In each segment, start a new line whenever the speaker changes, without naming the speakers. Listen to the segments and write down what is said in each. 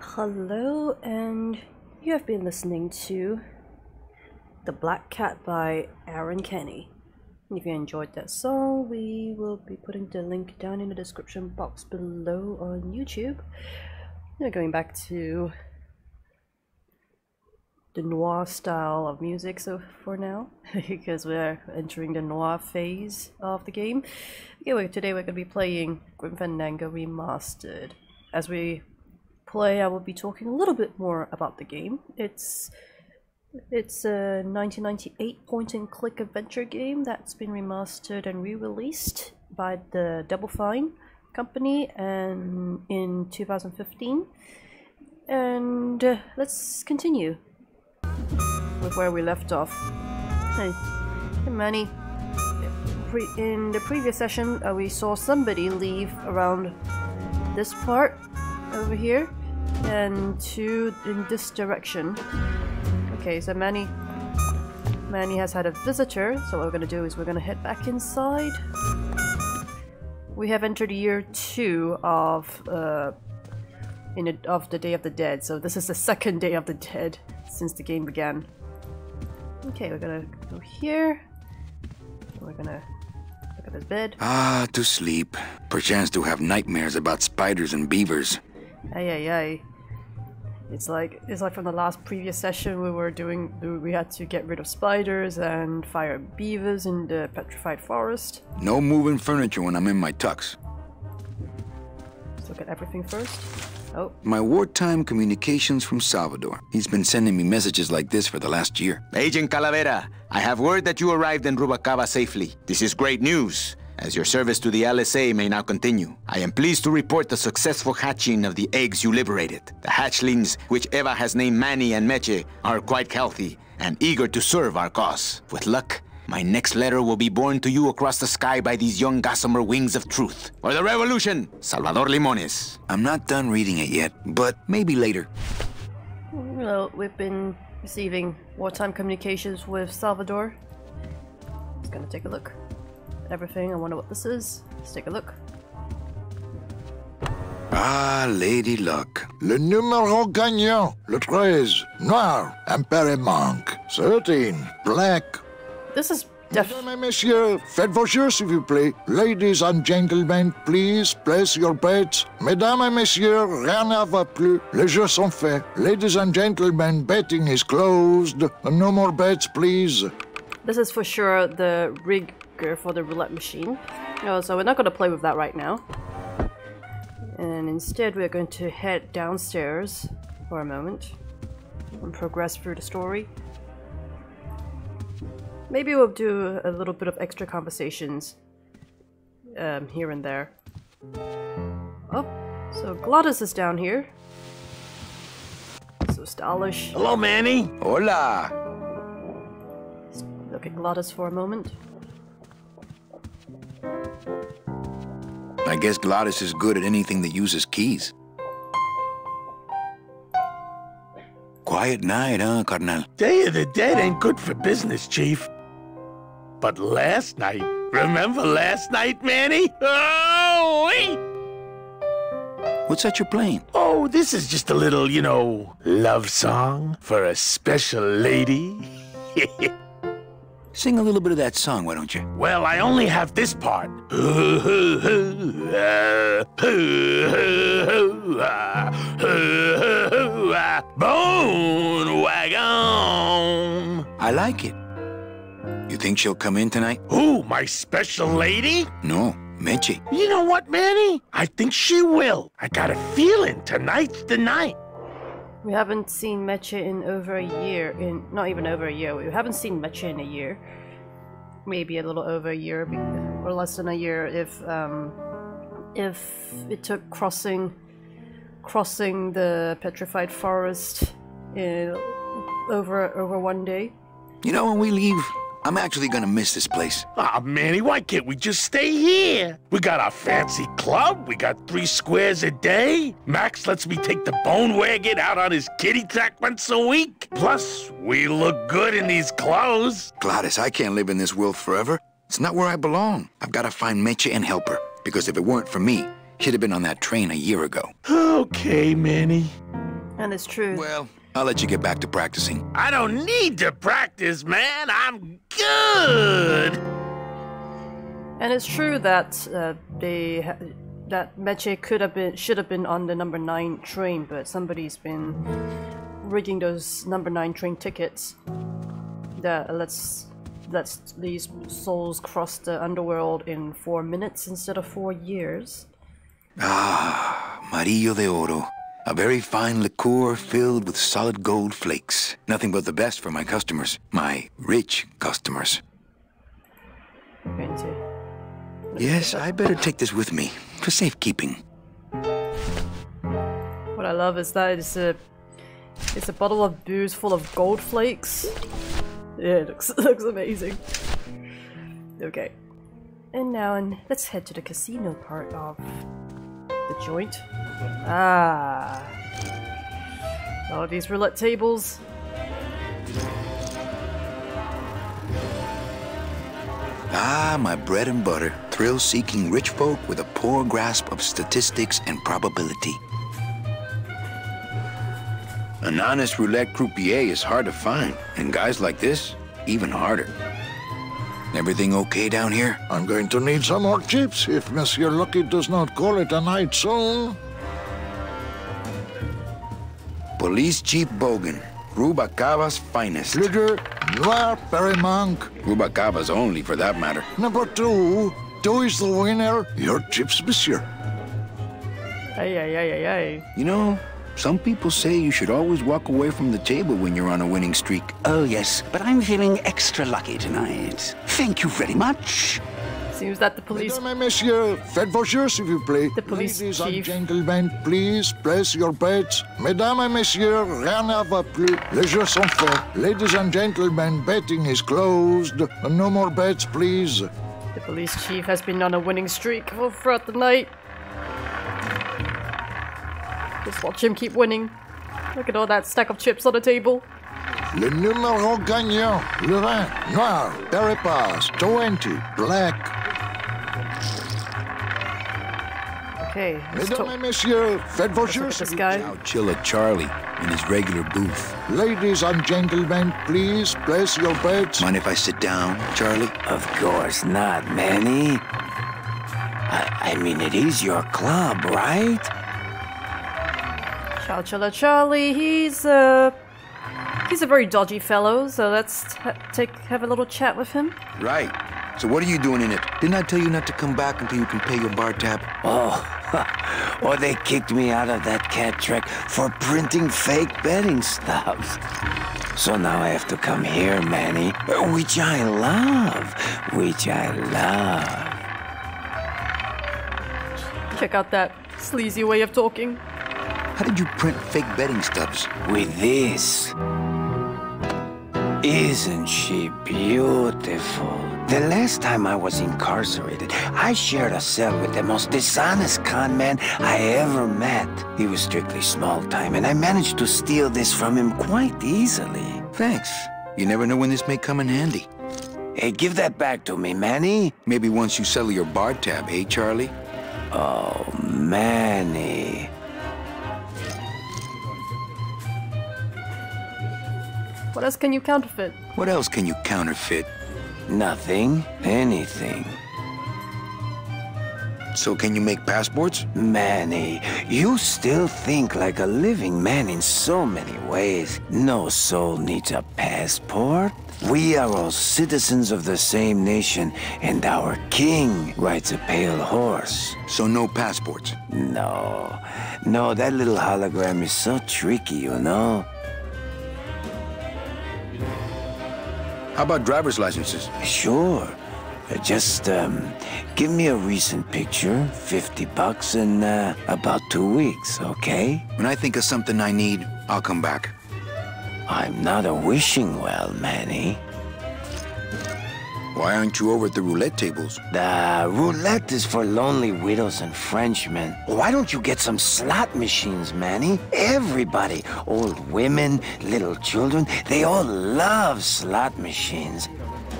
Hello, and you have been listening to The Black Cat by Aaron Kenny. If you enjoyed that song, we will be putting the link down in the description box below on YouTube. We're going back to the noir style of music for now, because we're entering the noir phase of the game. Okay, today we're going to be playing Grim Fandango Remastered. As we play, I will be talking a little bit more about the game. It's a 1998 point-and-click adventure game that's been remastered and re-released by the Double Fine company and in 2015. And let's continue with where we left off. Hey Manny, in the previous session we saw somebody leave around this part over here and in this direction. Okay, so Manny has had a visitor, so what we're gonna do is we're gonna head back inside. We have entered year 2 of the Day of the Dead, so this is the second Day of the Dead since the game began. Okay, we're gonna go here. We're gonna look at this bed.
Ah, to sleep. Perchance to have nightmares about spiders and beavers.
Ay. It's like from the previous session we had to get rid of spiders and fire beavers in the petrified forest.
No moving furniture when I'm in my tux.
Let's look at everything first. Oh.
My wartime communications from Salvadore. He's been sending me messages like this for the last year.
Agent Calavera, I have word that you arrived in Rubacava safely. This is great news, as your service to the LSA may now continue. I am pleased to report the successful hatching of the eggs you liberated. The hatchlings, which Eva has named Manny and Meche, are quite healthy and eager to serve our cause. With luck, my next letter will be borne to you across the sky by these young gossamer wings of truth. For the revolution, Salvadore Limones.
I'm not done reading it yet, but maybe later.
Well, we've been receiving wartime communications with Salvadore. Just gonna take a look. Everything. I wonder what this is. Let's take a look.
Ah, Lady Luck.
Le numéro gagnant, le 13, noir, impair et manque. 13, black.
This is
Mesdames et messieurs, faites vos jeux s'il vous plaît. Ladies and gentlemen, please place your bets. Mesdames et messieurs, rien ne va plus. Les jeux sont faits. Ladies and gentlemen, betting is closed. No more bets, please.
This is for sure the rig for the roulette machine. So we're not going to play with that right now. And instead we're going to head downstairs for a moment and progress through the story. Maybe we'll do a little bit of extra conversations here and there. Oh, so Glottis is down here. So stylish.
Hello, Manny.
Hola.
Let's look at Glottis for a moment.
I guess Glottis is good at anything that uses keys. Quiet night, huh, carnal?
Day of the Dead ain't good for business, Chief. But last night, remember last night, Manny? Oh, wait!
What's that you're playing?
Oh, this is just a little, love song for a special lady.
Sing a little bit of that song, why don't you?
Well, I only have this part. Bone wagon.
I like it. You think she'll come in tonight?
Who, my special lady?
No, Meche.
You know what, Manny? I think she will. I got a feeling tonight's the night.
We haven't seen Meche in over a year. Not even over a year. We haven't seen Meche in a year. Maybe a little over a year, or less than a year if it took crossing the petrified forest over one day.
You know, when we leave, I'm actually gonna miss this place.
Aw, Manny, why can't we just stay here? We got our fancy club, we got 3 squares a day. Max lets me take the bone wagon out on his kitty track once a week. Plus, we look good in these clothes.
Glottis, I can't live in this world forever. It's not where I belong. I've gotta find Meche and help her, because if it weren't for me, she'd have been on that train a year ago.
Okay, Manny.
And it's true.
Well, I'll let you get back to practicing.
I don't need to practice, man. I'm good.
And it's true that that Meche should have been on the number 9 train, but somebody's been rigging those number 9 train tickets that lets these souls cross the underworld in 4 minutes instead of 4 years.
Ah, Marillo de Oro. A very fine liqueur filled with solid gold flakes. Nothing but the best for my customers. My rich customers.
Okay, so
Yes, I better take this with me for safekeeping.
what I love is that it's a bottle of booze full of gold flakes. Yeah, it looks amazing. Okay. And now let's head to the casino part of the joint. Ah. All these roulette tables.
Ah, my bread and butter. Thrill-seeking rich folk with a poor grasp of statistics and probability. An honest roulette croupier is hard to find, and guys like this, even harder. Everything okay down here?
I'm going to need some more chips if Monsieur Lucky does not call it a night soon.
Police Chief Bogan, Rubacava's finest.
Fluger, Noir, Perrimanque.
Rubacava's only, for that matter.
Number 2. 2 is the winner. Your chips, Monsieur.
Ay, ay, ay, ay, ay.
You know, some people say you should always walk away from the table when you're on a winning streak.
Oh, yes, but I'm feeling extra lucky tonight. Thank you very much.
Seems that the police...
Mesdames et messieurs, faites vos jeux, s'il vous plaît.
The police
Ladies
chief.
and gentlemen, please place your bets. Mesdames et messieurs, rien ne va plus. Les jeux sont faits. Ladies and gentlemen, betting is closed. No more bets, please.
The police chief has been on a winning streak throughout the night. Just watch him keep winning. Look at all that stack of chips on the table.
Le numéro gagnant, le 20, noir, Peripas, 20, black.
Okay, let's
Mesdames et
talk.
messieurs, faites vos
Look
jeux.
at this guy.
Chowchilla Charlie in his regular booth.
Ladies and gentlemen, please place your bets.
Mind if I sit down, Charlie?
Of course not, Manny. I mean, it is your club, right?
Chowchilla Charlie, he's a very dodgy fellow, so let's have a little chat with him.
Right. So what are you doing in it? Didn't I tell you not to come back until you can pay your bar tab?
Oh, or they kicked me out of that cat track for printing fake betting stubs. So now I have to come here, Manny, which I love.
Check out that sleazy way of talking.
How did you print fake betting stubs?
With this. Isn't she beautiful? The last time I was incarcerated, I shared a cell with the most dishonest con man I ever met. He was strictly small time, and I managed to steal this from him quite easily.
Thanks. You never know when this may come in handy.
Hey, give that back to me, Manny.
Maybe once you settle your bar tab, eh, Charlie?
Oh, Manny.
What else can you counterfeit?
What else can you counterfeit?
Nothing. Anything.
So can you make passports?
Manny, you still think like a living man in so many ways. No soul needs a passport. We are all citizens of the same nation, and our king rides a pale horse.
So no passports?
No, that little hologram is so tricky, you know?
How about driver's licenses?
Sure. Just, give me a recent picture, $50 in, about 2 weeks, okay?
When I think of something I need, I'll come back.
I'm not a wishing well, Manny.
Why aren't you over at the roulette tables?
The roulette is for lonely widows and Frenchmen. Why don't you get some slot machines, Manny? Everybody, old women, little children, they all love slot machines.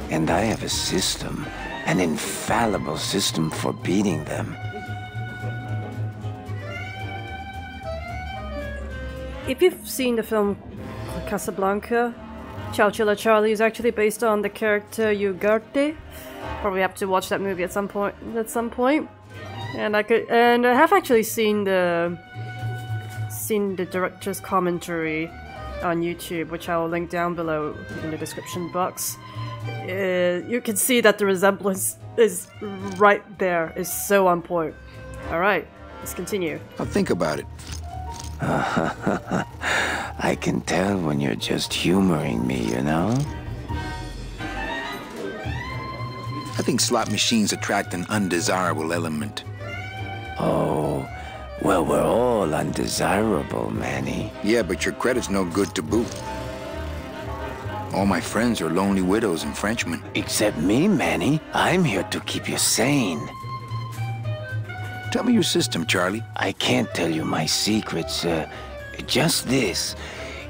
And I have a system, an infallible system for beating them.
if you've seen the film Casablanca, Chowchilla Charlie is actually based on the character Ugarte. Probably have to watch that movie at some point. And I have actually seen the director's commentary on YouTube, which I will link down below in the description box. You can see that the resemblance is right there. It's so on point. Alright, let's continue.
I'll think about it.
I can tell when you're just humoring me, you know?
I think slot machines attract an undesirable element.
Oh, well, we're all undesirable, Manny.
Yeah, but your credit's no good to boot. All my friends are lonely widows and Frenchmen.
Except me, Manny. I'm here to keep you sane.
Tell me your system, Charlie.
I can't tell you my secrets. Just this.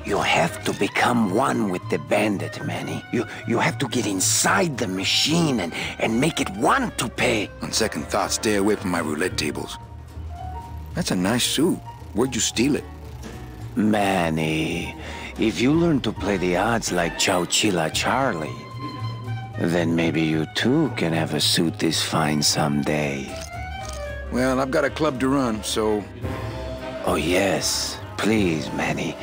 You have to become one with the bandit, Manny. You have to get inside the machine and make it want to pay.
On second thought, stay away from my roulette tables. That's a nice suit. Where'd you steal it?
Manny, if you learn to play the odds like Chowchilla Charlie, then maybe you too can have a suit this fine someday.
Well, I've got a club to run, so...
Oh yes, please, Manny.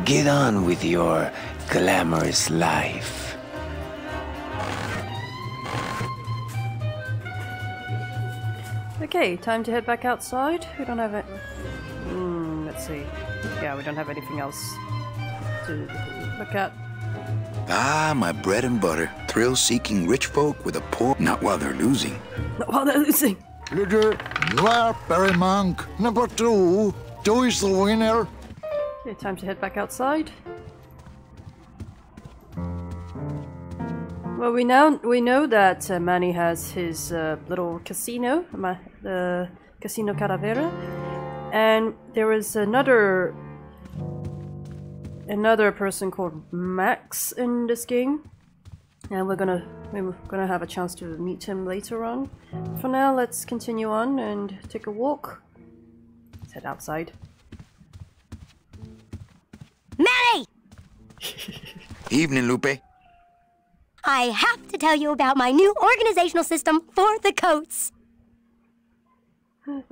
Get on with your glamorous life.
Okay, time to head back outside. We don't have it. Let's see. Yeah, we don't have anything else to look at.
Ah, my bread and butter. Thrill-seeking rich folk with a poor... Not while they're losing.
Not while they're losing.
Leader, Noir Perrimanque, number 2. 2 is the winner.
Okay, time to head back outside. Well, we know that Manny has his little casino, the Casino Calavera, and there is another person called Max in this game, and we're gonna have a chance to meet him later on. For now, let's continue on and take a walk. Let's head outside.
Manny!
Evening, Lupe.
I have to tell you about my new organizational system for the coats.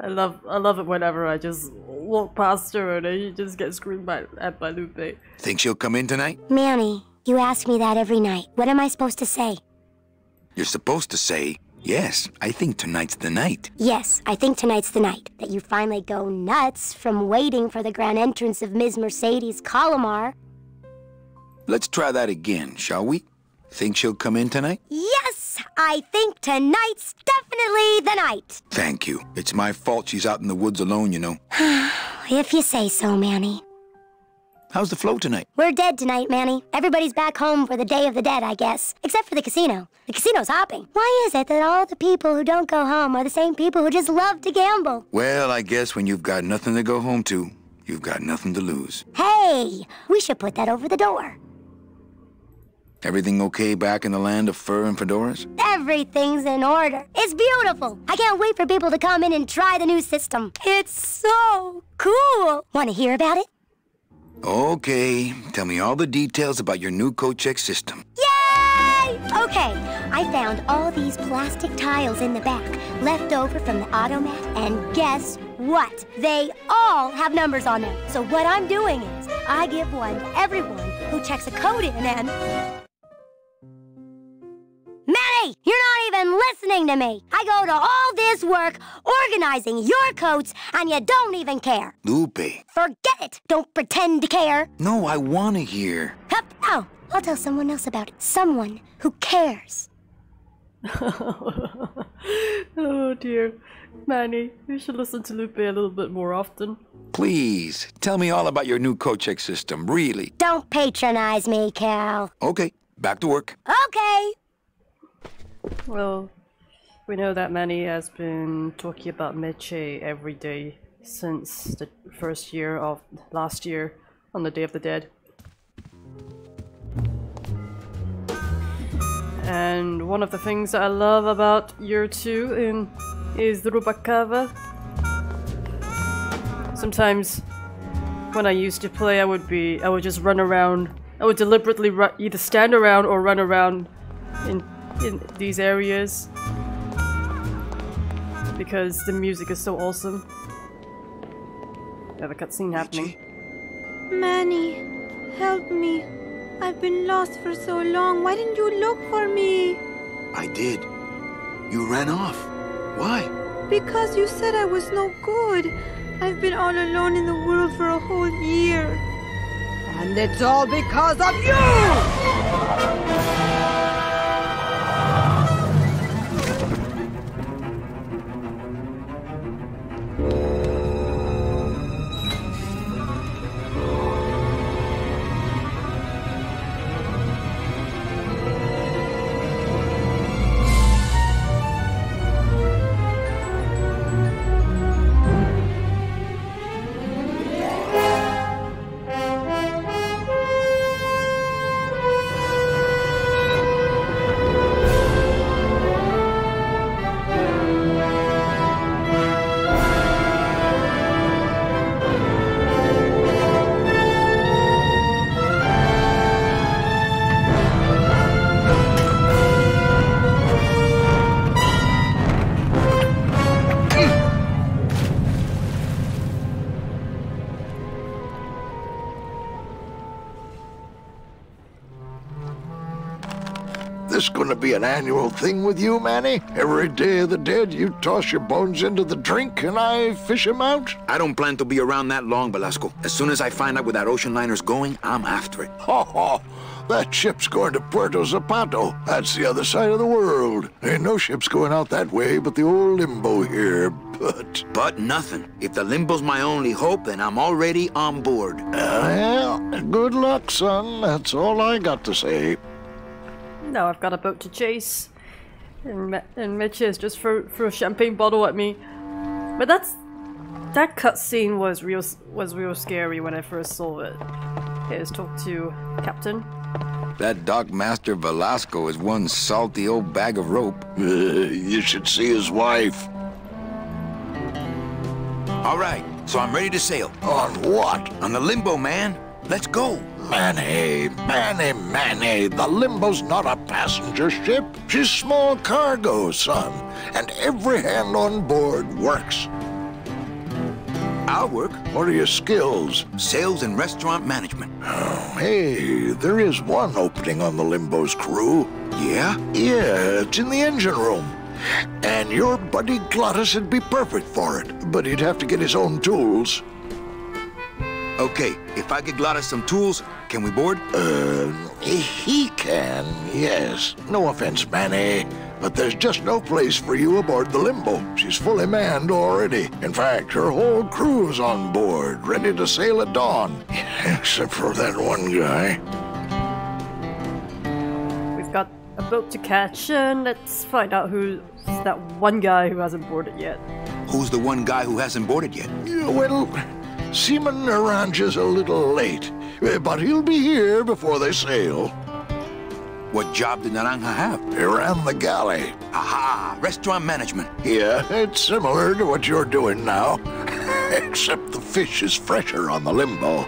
I love it whenever I just walk past her and I just get screamed at by Lupe.
Think she'll come in tonight?
Manny, you ask me that every night. What am I supposed to say?
You're supposed to say, yes, I think tonight's the night.
Yes, I think tonight's the night. That you finally go nuts from waiting for the grand entrance of Ms. Mercedes Colomar.
Let's try that again, shall we? Think she'll come in tonight?
Yes, I think tonight's definitely the night.
Thank you. It's my fault she's out in the woods alone, you know.
If you say so, Manny.
How's the flow tonight?
We're dead tonight, Manny. Everybody's back home for the Day of the Dead, I guess. Except for the casino. The casino's hopping. Why is it that all the people who don't go home are the same people who just love to gamble?
Well, I guess when you've got nothing to go home to, you've got nothing to lose.
Hey, we should put that over the door.
Everything okay back in the land of fur and fedoras?
Everything's in order. It's beautiful. I can't wait for people to come in and try the new system. It's so cool. Want to hear about it?
Okay, tell me all the details about your new coat check system.
Yay! Okay, I found all these plastic tiles in the back, left over from the automat, and guess what? They all have numbers on them. So what I'm doing is, I give one to everyone who checks a code in and... Manny, you're not even listening to me. I go to all this work organizing your coats, and you don't even care.
Lupe.
Forget it. Don't pretend to care.
No, I want to hear.
Hup, no, I'll tell someone else about it. Someone who cares.
Oh dear. Manny, you should listen to Lupe a little bit more often.
Please, tell me all about your new coat check system, really.
Don't patronize me, Cal.
Okay, back to work.
Okay.
Well, we know that Manny has been talking about Meche every day since the first year of last year on the Day of the Dead. And one of the things I love about year 2 is the Rubacava. Sometimes when I used to play, I would just run around. I would deliberately either stand around or run around in these areas because the music is so awesome. We have a cutscene happening.
Manny, help me. I've been lost for so long. Why didn't you look for me?
I did. You ran off. Why?
Because you said I was no good. I've been all alone in the world for a whole year. And it's all because of you!
This gonna be an annual thing with you, Manny? Every Day of the Dead, you toss your bones into the drink and I fish 'em out?
I don't plan to be around that long, Velasco. As soon as I find out where that ocean liner's going, I'm after it.
Ho ho! That ship's going to Puerto Zapato. That's the other side of the world. Ain't no ships going out that way but the old limbo here,
But nothing. If the limbo's my only hope, then I'm already on board.
Well, good luck, son. That's all I got to say.
Now I've got a boat to chase, and Mitch is just threw a champagne bottle at me. But that cutscene was real scary when I first saw it. Let's talk to Captain.
That dock master Velasco is one salty old bag of rope.
You should see his wife.
All right, so I'm ready to sail.
On what?
On the limbo, man. Let's go.
Manny, the Limbo's not a passenger ship. She's small cargo, son. And every hand on board works.
I'll work.
What are your skills?
Sales and restaurant management.
Oh, hey, there is one opening on the Limbo's crew.
Yeah?
Yeah, it's in the engine room. And your buddy Glottis would be perfect for it, but he'd have to get his own tools.
Okay, if I get Glottis some tools, can we board?
He can, yes. No offense, Manny, but there's just no place for you aboard the Limbo. She's fully manned already. In fact, her whole crew's on board, ready to sail at dawn. Except for that one guy.
We've got a boat to catch, and let's find out who's that one guy who hasn't boarded yet.
Who's the one guy who hasn't boarded yet?
Yeah, well, Seaman Naranja's a little late, but he'll be here before they sail.
What job did Naranja have?
He ran the galley.
Aha! Restaurant management.
Yeah, it's similar to what you're doing now, except the fish is fresher on the Limbo.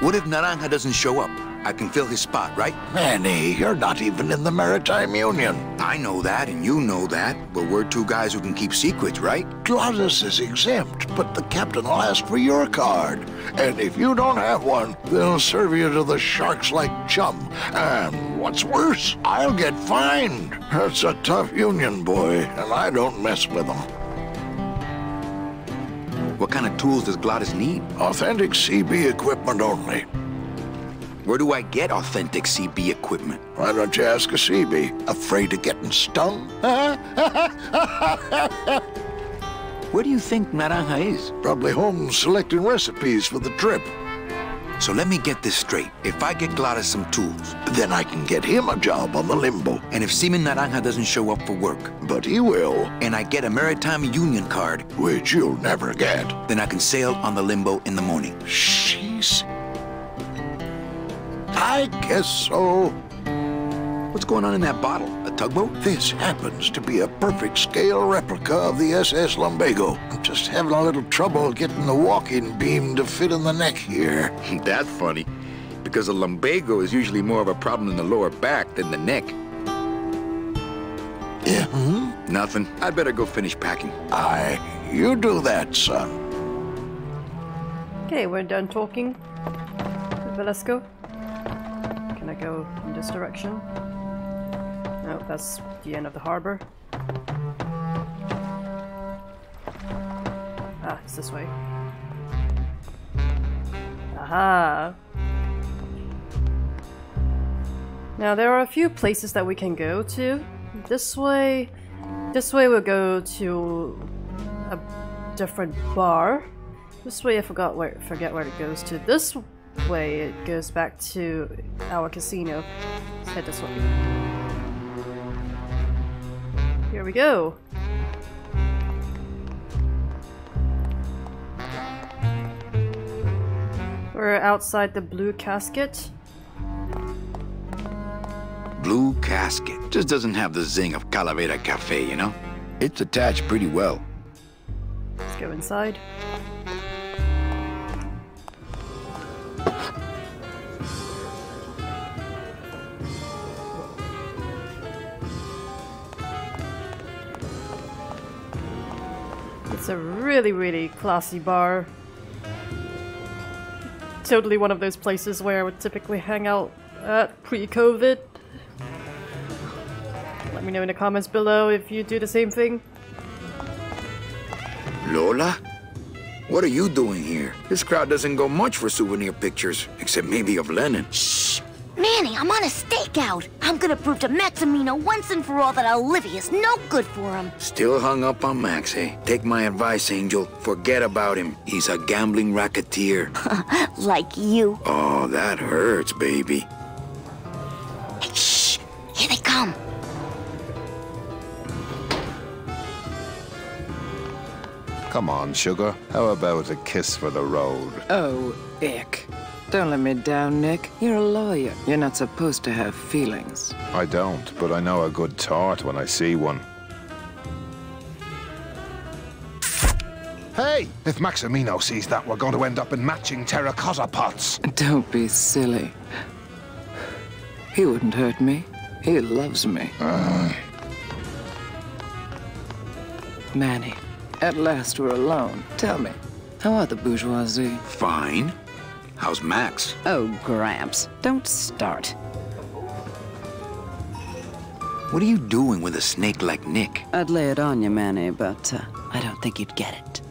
What if Naranja doesn't show up? I can fill his spot, right?
Manny, you're not even in the Maritime Union.
I know that, and you know that, but we're two guys who can keep secrets, right?
Glottis is exempt, but the captain will ask for your card. And if you don't have one, they'll serve you to the sharks like chum. And what's worse, I'll get fined. That's a tough union, boy, and I don't mess with them.
What kind of tools does Glottis need?
Authentic CB equipment only.
Where do I get authentic CB equipment?
Why don't you ask a CB? Afraid of getting stung?
Where do you think Naranja is?
Probably home selecting recipes for the trip.
So let me get this straight. If I get Glottis some tools,
then I can get him a job on the Limbo.
And if Seaman Naranja doesn't show up for work,
but he will,
and I get a Maritime Union card,
which you'll never get,
then I can sail on the Limbo in the morning.
Jeez. I guess so.
What's going on in that bottle? A tugboat?
This happens to be a perfect scale replica of the SS Lumbago. I'm just having a little trouble getting the walking beam to fit in the neck here.
That's funny, because a lumbago is usually more of a problem in the lower back than the neck.
Yeah?
Nothing. I'd better go finish packing.
Aye, you do that, son.
Okay, we're done talking. Velasco. Can I go in this direction? No, that's the end of the harbor. Ah, it's this way. Aha! Now there are a few places that we can go to. This way we'll go to a different bar. This way I forget where it goes to. This way it goes back to our casino. Let's head this way. Here we go. We're outside the Blue Casket.
Blue Casket. Just doesn't have the zing of Calavera Cafe, you know? It's attached pretty well.
Let's go inside. It's a really classy bar. Totally one of those places where I would typically hang out at pre-COVID. Let me know in the comments below if you do the same thing.
Lola? What are you doing here? This crowd doesn't go much for souvenir pictures, except maybe of Lenin.
Shh! Manny, I'm on a stakeout. I'm gonna prove to Maximino once and for all that Olivia's no good for him.
Still hung up on Max, eh? Take my advice, Angel. Forget about him. He's a gambling racketeer.
Like you.
Oh, that hurts, baby.
Hey, shh! Here they come.
Come on, sugar. How about a kiss for the road?
Oh, ick. Don't let me down, Nick. You're a lawyer. You're not supposed to have feelings.
I don't, but I know a good tart when I see one. Hey! If Maximino sees that, we're going to end up in matching terracotta pots.
Don't be silly. He wouldn't hurt me. He loves me. Manny, at last we're alone. Tell me, how are the bourgeoisie?
Fine. How's Max?
Oh, Gramps, don't start.
What are you doing with a snake like Nick?
I'd lay it on you, Manny, but I don't think you'd get it.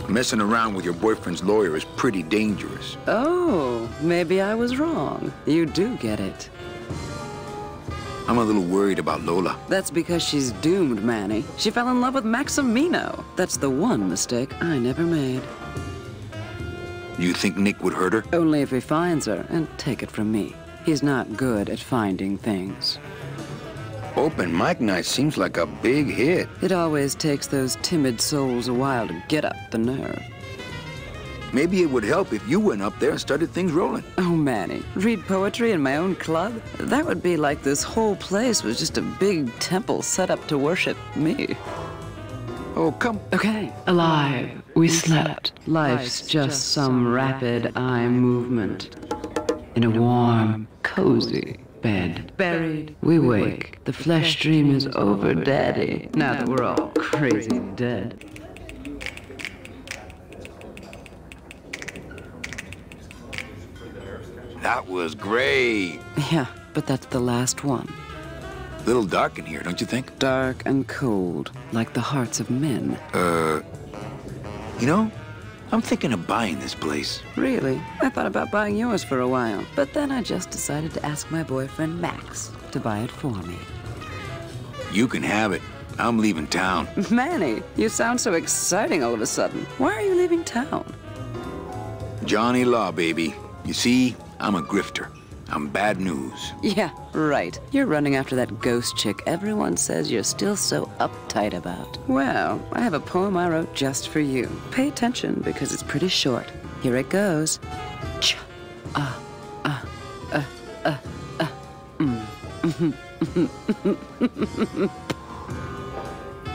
Messing around with your boyfriend's lawyer is pretty dangerous.
Oh, maybe I was wrong. You do get it.
I'm a little worried about Lola.
That's because she's doomed, Manny. She fell in love with Maximino. That's the one mistake I never made.
You think Nick would hurt her?
Only if he finds her, and take it from me. He's not good at finding things.
Open mic night seems like a big hit.
It always takes those timid souls a while to get up the nerve.
Maybe it would help if you went up there and started things rolling.
Oh, Manny, read poetry in my own club? That would be like this whole place was just a big temple set up to worship me.
Oh, come.
Okay. Alive, we slept. Life's just some rapid eye movement. In a warm, cozy bed. Buried, we wake. The flesh dream is over, Daddy. Now that we're all crazy dead.
That was great.
Yeah, but that's the last one.
Little dark in here, don't you think?
Dark and cold, like the hearts of men.
You know, I'm thinking of buying this place.
Really? I thought about buying yours for a while, but then I just decided to ask my boyfriend Max to buy it for me.
You can have it. I'm leaving town.
Manny, you sound so exciting all of a sudden. Why are you leaving town?
Johnny Law, baby. You see, I'm a grifter. I'm bad news.
Yeah, right. You're running after that ghost chick everyone says you're still so uptight about. Well, I have a poem I wrote just for you. Pay attention because it's pretty short. Here it goes.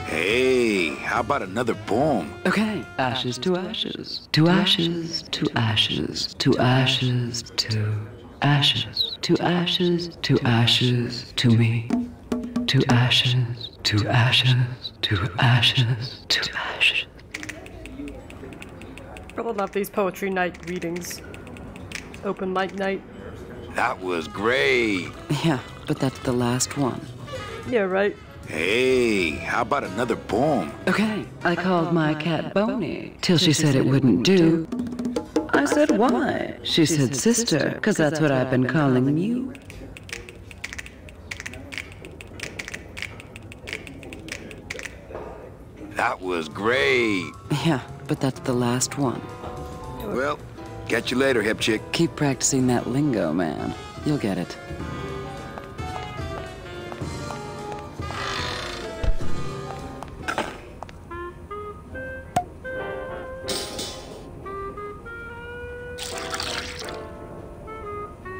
Hey, how about another poem?
Okay. Ashes to ashes. To ashes, to ashes, to ashes, to ashes, to ashes, to ashes, to me. To ashes, to ashes, to ashes, to ashes.
I love these poetry night readings. Open mic night.
That was great.
Yeah, but that's the last one.
Yeah, right.
Hey, how about another poem?
Okay, I called my cat Boney, till she said it wouldn't do. I said, why? She said, sister, because that's what I've been calling you.
That was great.
Yeah, but that's the last one.
Well, catch you later, hip chick.
Keep practicing that lingo, man. You'll get it.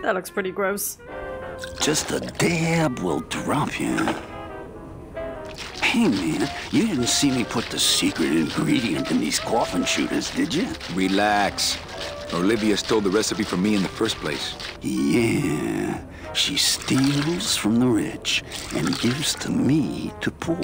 That looks pretty gross.
Just a dab will drop you. Hey, man, you didn't see me put the secret ingredient in these coffin shooters, did you?
Relax. Olivia stole the recipe from me in the first place.
Yeah, she steals from the rich and gives to me to poor.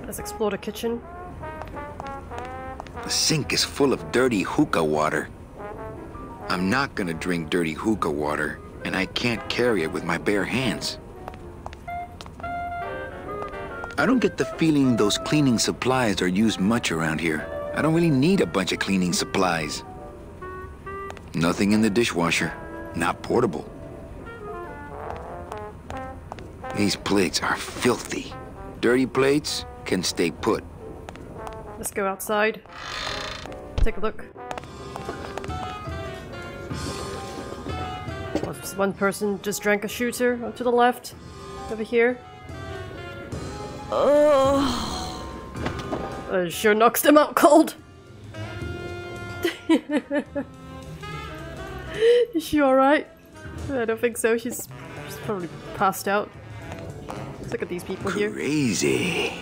Let's explore the kitchen.
The sink is full of dirty hookah water. I'm not gonna drink dirty hookah water, and I can't carry it with my bare hands. I don't get the feeling those cleaning supplies are used much around here. I don't really need a bunch of cleaning supplies. Nothing in the dishwasher. Not portable. These plates are filthy. Dirty plates can stay put.
Let's go outside. Take a look. One person just drank a shooter to the left. Over here. Oh, sure knocks them out cold. Is she alright? I don't think so. She's probably passed out. Let's look at these people here.
Crazy.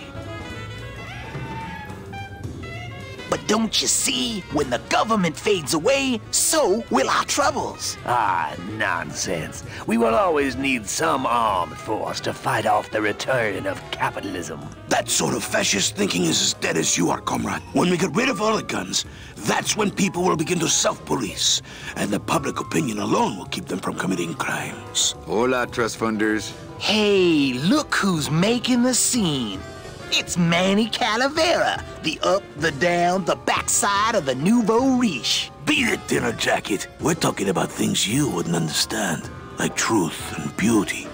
But don't you see, when the government fades away, so will our troubles.
Ah, nonsense. We will always need some armed force to fight off the return of capitalism.
That sort of fascist thinking is as dead as you are, comrade. When we get rid of all the guns, that's when people will begin to self-police, and the public opinion alone will keep them from committing crimes.
Hola, trust funders.
Hey, look who's making the scene. It's Manny Calavera, the up, the down, the backside of the nouveau riche.
Beat it, dinner jacket. We're talking about things you wouldn't understand, like truth and beauty.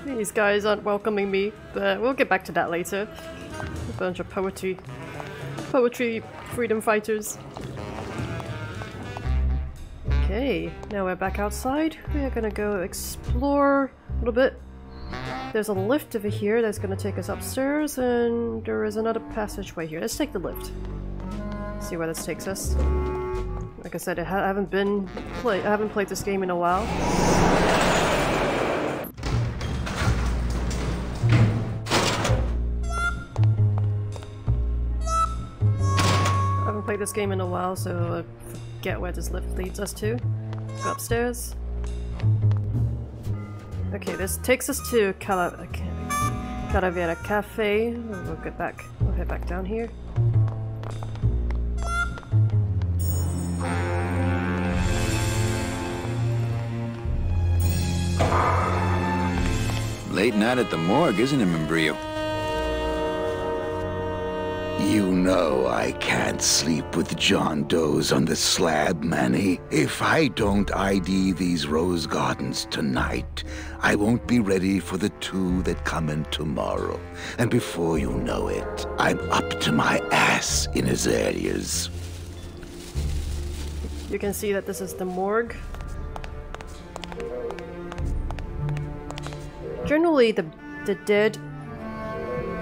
These guys aren't welcoming me, but we'll get back to that later. A bunch of poetry freedom fighters. Okay, now we're back outside. We are gonna go explore a little bit. There's a lift over here that's gonna take us upstairs, and there is another passageway here. Let's take the lift. See where this takes us. Like I said, I haven't played this game in a while. I haven't played this game in a while, so I forget where this lift leads us to. Let's go upstairs. Okay, this takes us to Calavera Cafe. We'll head back down here.
Late night at the morgue, isn't it, Membrillo?
You know I can't sleep with John Doe's on the slab, Manny. If I don't ID these rose gardens tonight, I won't be ready for the two that come in tomorrow. And before you know it, I'm up to my ass in azaleas.
You can see that this is the morgue. Generally, the dead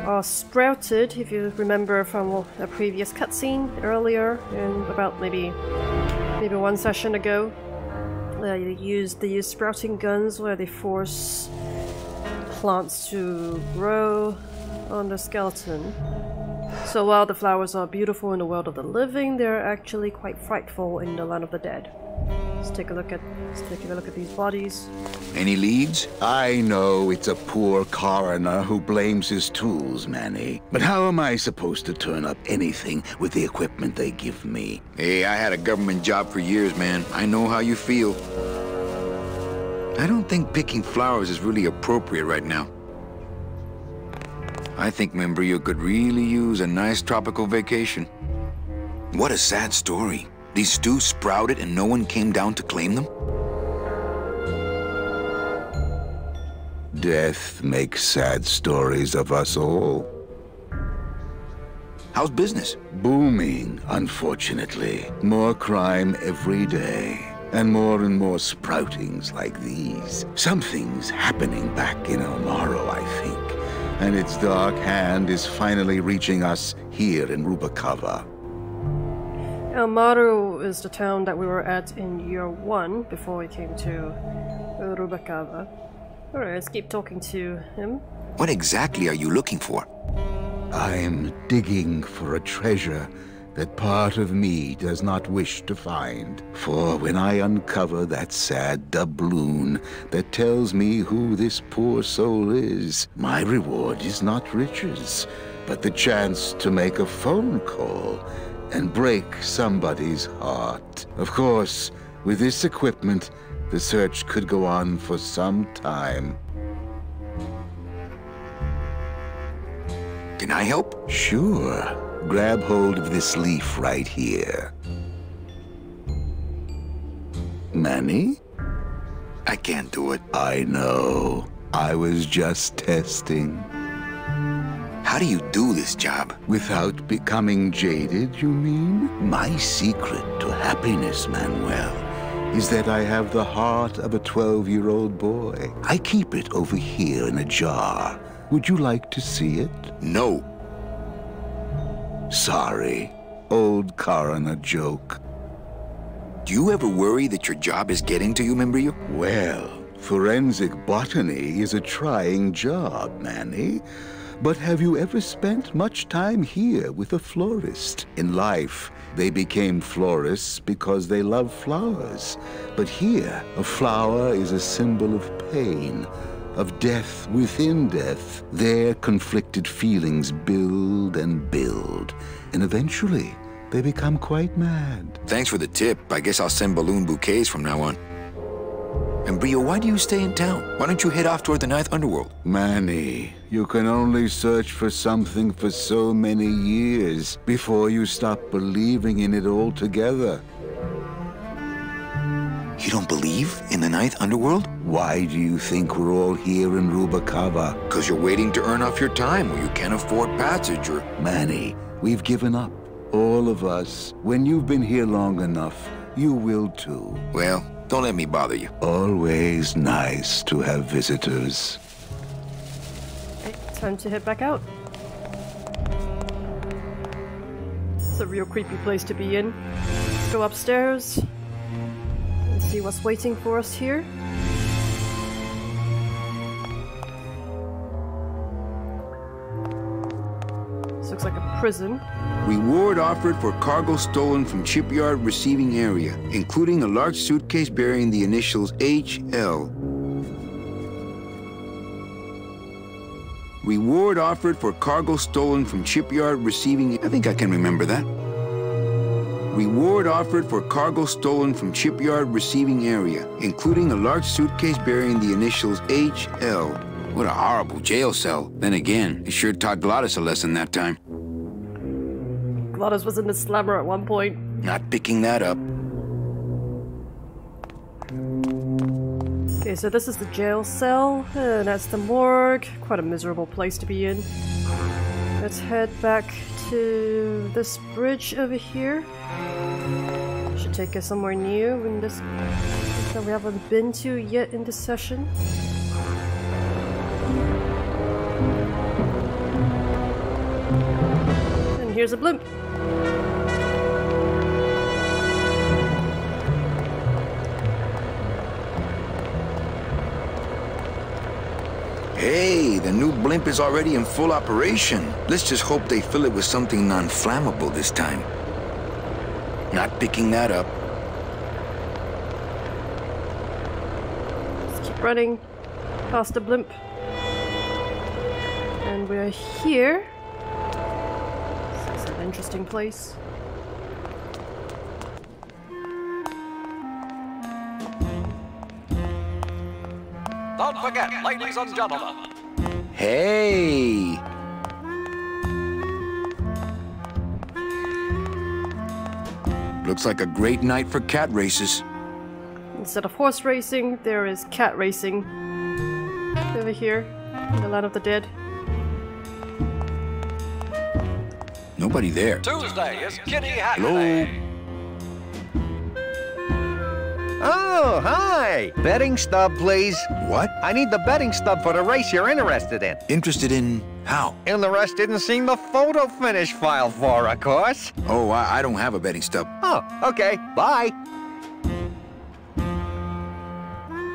are sprouted, if you remember from a previous cutscene earlier, in about maybe one session ago. They use sprouting guns where they force plants to grow on the skeleton. So while the flowers are beautiful in the world of the living, they're actually quite frightful in the land of the dead. Let's take a look at these bodies.
Any leads?
I know it's a poor coroner who blames his tools, Manny. But how am I supposed to turn up anything with the equipment they give me?
Hey, I had a government job for years, man. I know how you feel. I don't think picking flowers is really appropriate right now. I think Membrillo could really use a nice tropical vacation. What a sad story. These stews sprouted and no one came down to claim them?
Death makes sad stories of us all.
How's business?
Booming, unfortunately. More crime every day. And more sproutings like these. Something's happening back in El Morro, I think. And its dark hand is finally reaching us here in Rubacava.
El Morro is the town that we were at in year 1 before we came to Rubacava. Alright, let's keep talking to him.
What exactly are you looking for?
I'm digging for a treasure that part of me does not wish to find. For when I uncover that sad doubloon that tells me who this poor soul is, my reward is not riches, but the chance to make a phone call and break somebody's heart. Of course, with this equipment, the search could go on for some time.
Can I help?
Sure. Grab hold of this leaf right here. Manny?
I can't do it.
I know. I was just testing.
How do you do this job?
Without becoming jaded, you mean? My secret to happiness, Manuel, is that I have the heart of a 12-year-old boy. I keep it over here in a jar. Would you like to see it?
No.
Sorry. Old coroner joke.
Do you ever worry that your job is getting to you, Membrillo?
Well, forensic botany is a trying job, Manny. But have you ever spent much time here with a florist? In life, they became florists because they love flowers. But here, a flower is a symbol of pain, of death within death. Their conflicted feelings build and build, and eventually, they become quite mad.
Thanks for the tip. I guess I'll send balloon bouquets from now on. Membrillo, why do you stay in town? Why don't you head off toward the Ninth Underworld?
Manny, you can only search for something for so many years before you stop believing in it altogether.
You don't believe in the Ninth Underworld?
Why do you think we're all here in Rubacava?
Because you're waiting to earn off your time or you can't afford passage or...
Manny, we've given up. All of us. When you've been here long enough, you will too.
Well, don't let me bother you.
Always nice to have visitors.
Okay, time to head back out. It's a real creepy place to be in. Let's go upstairs and see what's waiting for us here. This looks like a prison.
Reward offered for cargo stolen from shipyard receiving area, including a large suitcase bearing the initials HL. Reward offered for cargo stolen from shipyard receiving... I think I can remember that. Reward offered for cargo stolen from shipyard receiving area, including a large suitcase bearing the initials HL. What a horrible jail cell. Then again, it sure taught Glottis a lesson that time.
Glottis was in the slammer at one point.
Not picking that up.
Okay, so this is the jail cell, and that's the morgue. Quite a miserable place to be in. Let's head back to this bridge over here. Should take us somewhere new in this that we haven't been to yet in this session. here's a blimp.
Hey, the new blimp is already in full operation. Let's just hope they fill it with something non-flammable this time. Not picking that up.
Let's keep running past the blimp. And we're here. This is an interesting place.
Don't forget, ladies and gentlemen.
Hey! Looks like a great night for cat races.
Instead of horse racing, there is cat racing. Over here, in the land of the dead.
Nobody there.
Tuesday is Kitty Hat
Hello?
Day.
Oh, hi! Betting stub, please.
What?
I need the betting stub for the race you're interested in.
Interested in how?
Interested in seeing the photo finish file for, of course.
Oh, I don't have a betting stub.
Oh, okay. Bye.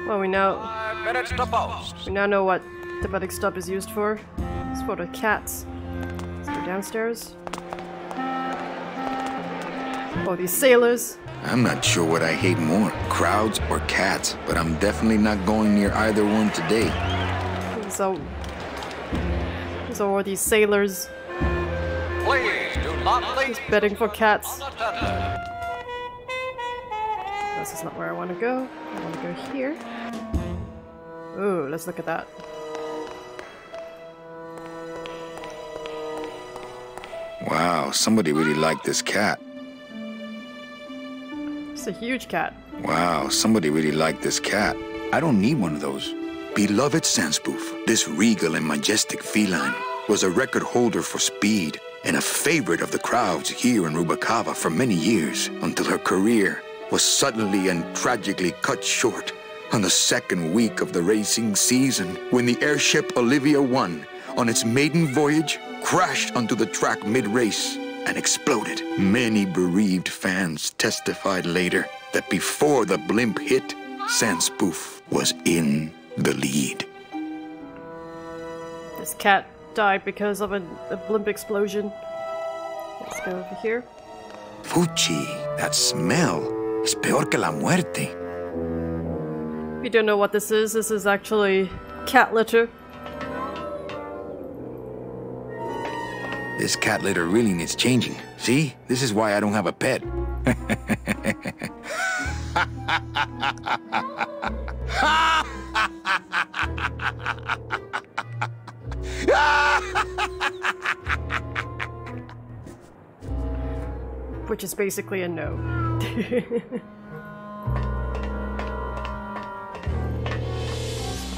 Well, we now
5 minutes to post.
we now know what the betting stub is used for. It's for the cats. Let's go downstairs. Oh, these sailors.
I'm not sure what I hate more, crowds or cats, but I'm definitely not going near either one today.
So all these sailors
Please do not leave.
betting for cats.
unattended.
This is not where I want to go. I want to go here. Ooh, let's look at that.
Wow, somebody really liked this cat.
It's a huge cat.
Wow, somebody really liked this cat. I don't need one of those. Beloved Sandspoof, this regal and majestic feline, was a record holder for speed and a favorite of the crowds here in Rubacava for many years until her career was suddenly and tragically cut short on the second week of the racing season when the airship Olivia 1 on its maiden voyage crashed onto the track mid-race and exploded. Many bereaved fans testified later that before the blimp hit, Sandspoof was in the lead.
This cat died because of a blimp explosion. Let's go over here.
Fuchi, that smell is peor que la muerte.
If you don't know what this is actually cat litter.
This cat litter really needs changing. See? This is why I don't have a pet.
Which is basically a no.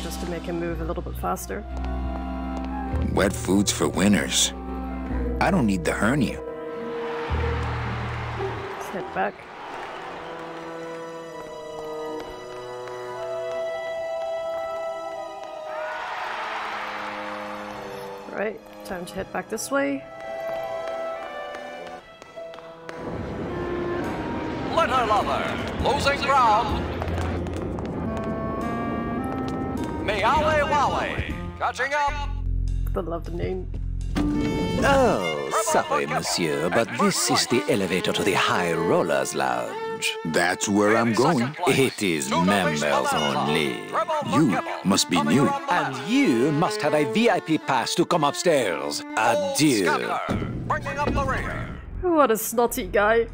Just to make him move a little bit faster.
Wet foods for winners. I don't need the hernia.
Let's head back. Alright, time to head back this way.
Litter lover, losing ground. Meowie wowie, catching up.
I love the name.
Oh, sorry, monsieur, but this is the elevator to the High Rollers Lounge.
That's where I'm going.
It is members only.
You must be new.
And you must have a VIP pass to come upstairs. Adieu.
Bringing up the rear.
What a snotty guy.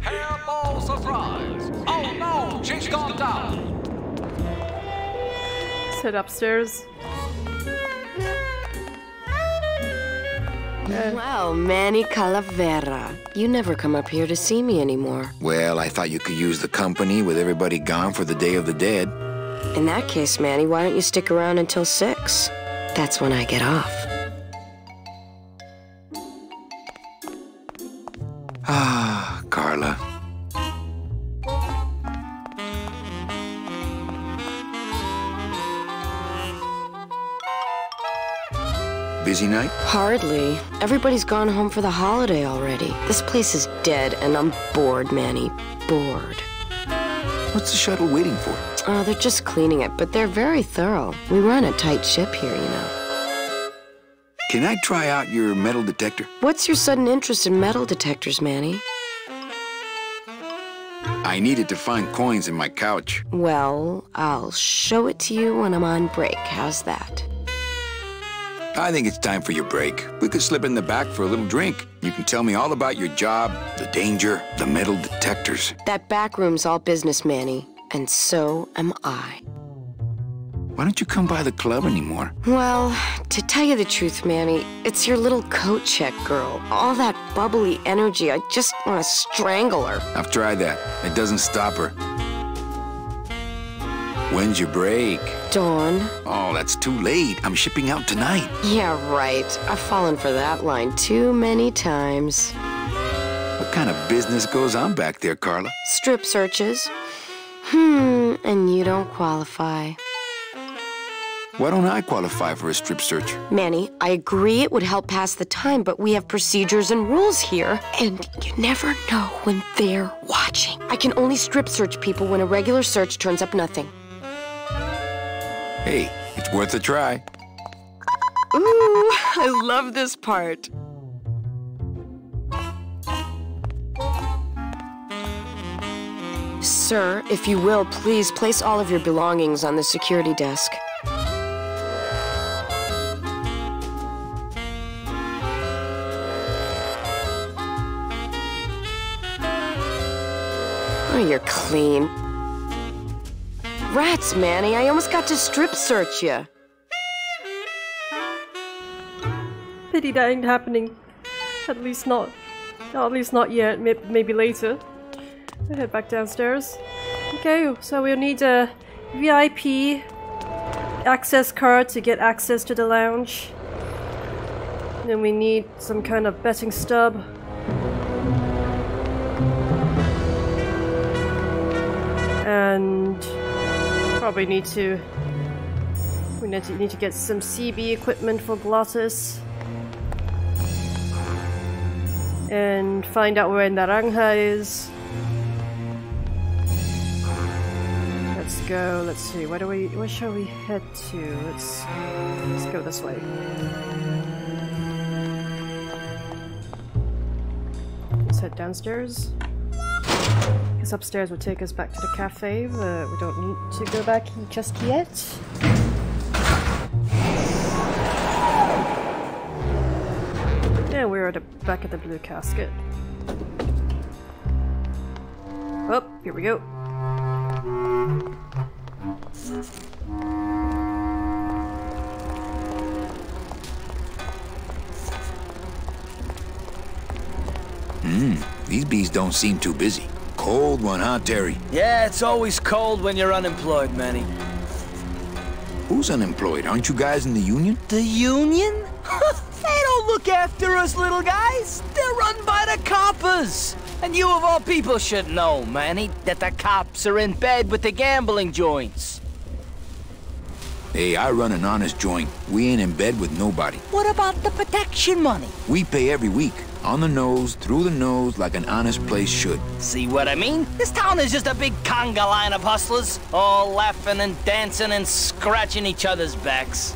Hairball surprise. Oh no, she's gone down.
Let's head upstairs.
Wow, Manny Calavera. You never come up here to see me anymore.
Well, I thought you could use the company with everybody gone for the Day of the Dead.
In that case, Manny, why don't you stick around until 6? That's when I get off.
Ah, Carla. busy night?
Hardly. Everybody's gone home for the holiday already. This place is dead, and I'm bored, Manny. Bored.
What's the shuttle waiting for?
Oh, they're just cleaning it, but they're very thorough. We run a tight ship here, you know.
Can I try out your metal detector?
What's your sudden interest in metal detectors, Manny?
I needed to find coins in my couch.
Well, I'll show it to you when I'm on break. How's that?
I think it's time for your break. We could slip in the back for a little drink. You can tell me all about your job, the danger, the metal detectors.
That back room's all business, Manny. And so am I.
Why don't you come by the club anymore?
Well, to tell you the truth, Manny, it's your little coat check girl. All that bubbly energy, I just want to strangle her.
I've tried that. It doesn't stop her. When's your break?
Dawn.
Oh, that's too late. I'm shipping out tonight.
Yeah, right. I've fallen for that line too many times.
What kind of business goes on back there, Carla?
Strip searches. And you don't qualify.
Why don't I qualify for a strip search?
Manny, I agree it would help pass the time, but we have procedures and rules here. And you never know when they're watching. I can only strip search people when a regular search turns up nothing.
Hey, it's worth a try.
Ooh, I love this part. Sir, if you will, please place all of your belongings on the security desk. Oh, you're clean. Rats, Manny, I almost got to strip search you.
Pity that ain't happening. At least not yet. Maybe later. We'll head back downstairs. Okay, so we'll need a VIP access card to get access to the lounge. Then we need some kind of betting stub. And probably need to get some CB equipment for Glottis. And find out where Naranja is. Let's go, let's see, where shall we head to? Let's go this way. Let's head downstairs. Because upstairs will take us back to the cafe, but we don't need to go back just yet. And we're back at the Blue Casket. Oh, here we go.
These bees don't seem too busy. Cold one, huh, Terry?
Yeah, it's always cold when you're unemployed, Manny.
Who's unemployed? Aren't you guys in the union?
The union? They don't look after us little guys. They're run by the coppers. And you of all people should know, Manny, that the cops are in bed with the gambling joints.
Hey, I run an honest joint. We ain't in bed with nobody.
What about the protection money?
We pay every week. On the nose, through the nose, like an honest place should.
See what I mean? This town is just a big conga line of hustlers, all laughing and dancing and scratching each other's backs.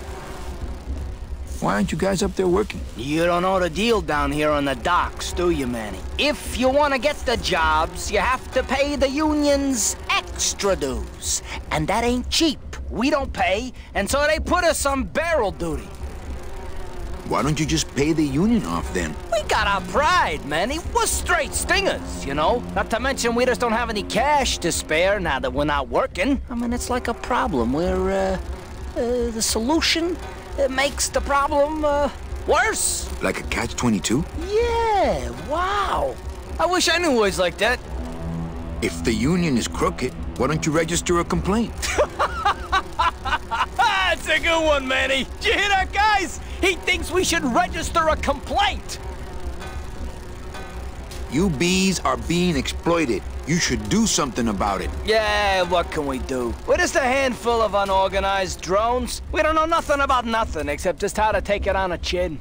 Why aren't you guys up there working?
You don't know the deal down here on the docks, do you, Manny? If you want to get the jobs, you have to pay the unions extra dues. And that ain't cheap. We don't pay, and so they put us on barrel duty.
Why don't you just pay the union off then?
We got our pride, Manny. We're straight stingers, you know? Not to mention we just don't have any cash to spare now that we're not working. I mean, it's like a problem where, the solution makes the problem, worse.
Like a catch-22?
Yeah, wow. I wish I knew words like that.
If the union is crooked, why don't you register a complaint?
That's a good one, Manny. Did you hear that, guys? He thinks we should register a complaint.
You bees are being exploited. You should do something about it.
Yeah, what can we do? We're just a handful of unorganized drones. We don't know nothing about nothing except just how to take it on a chin.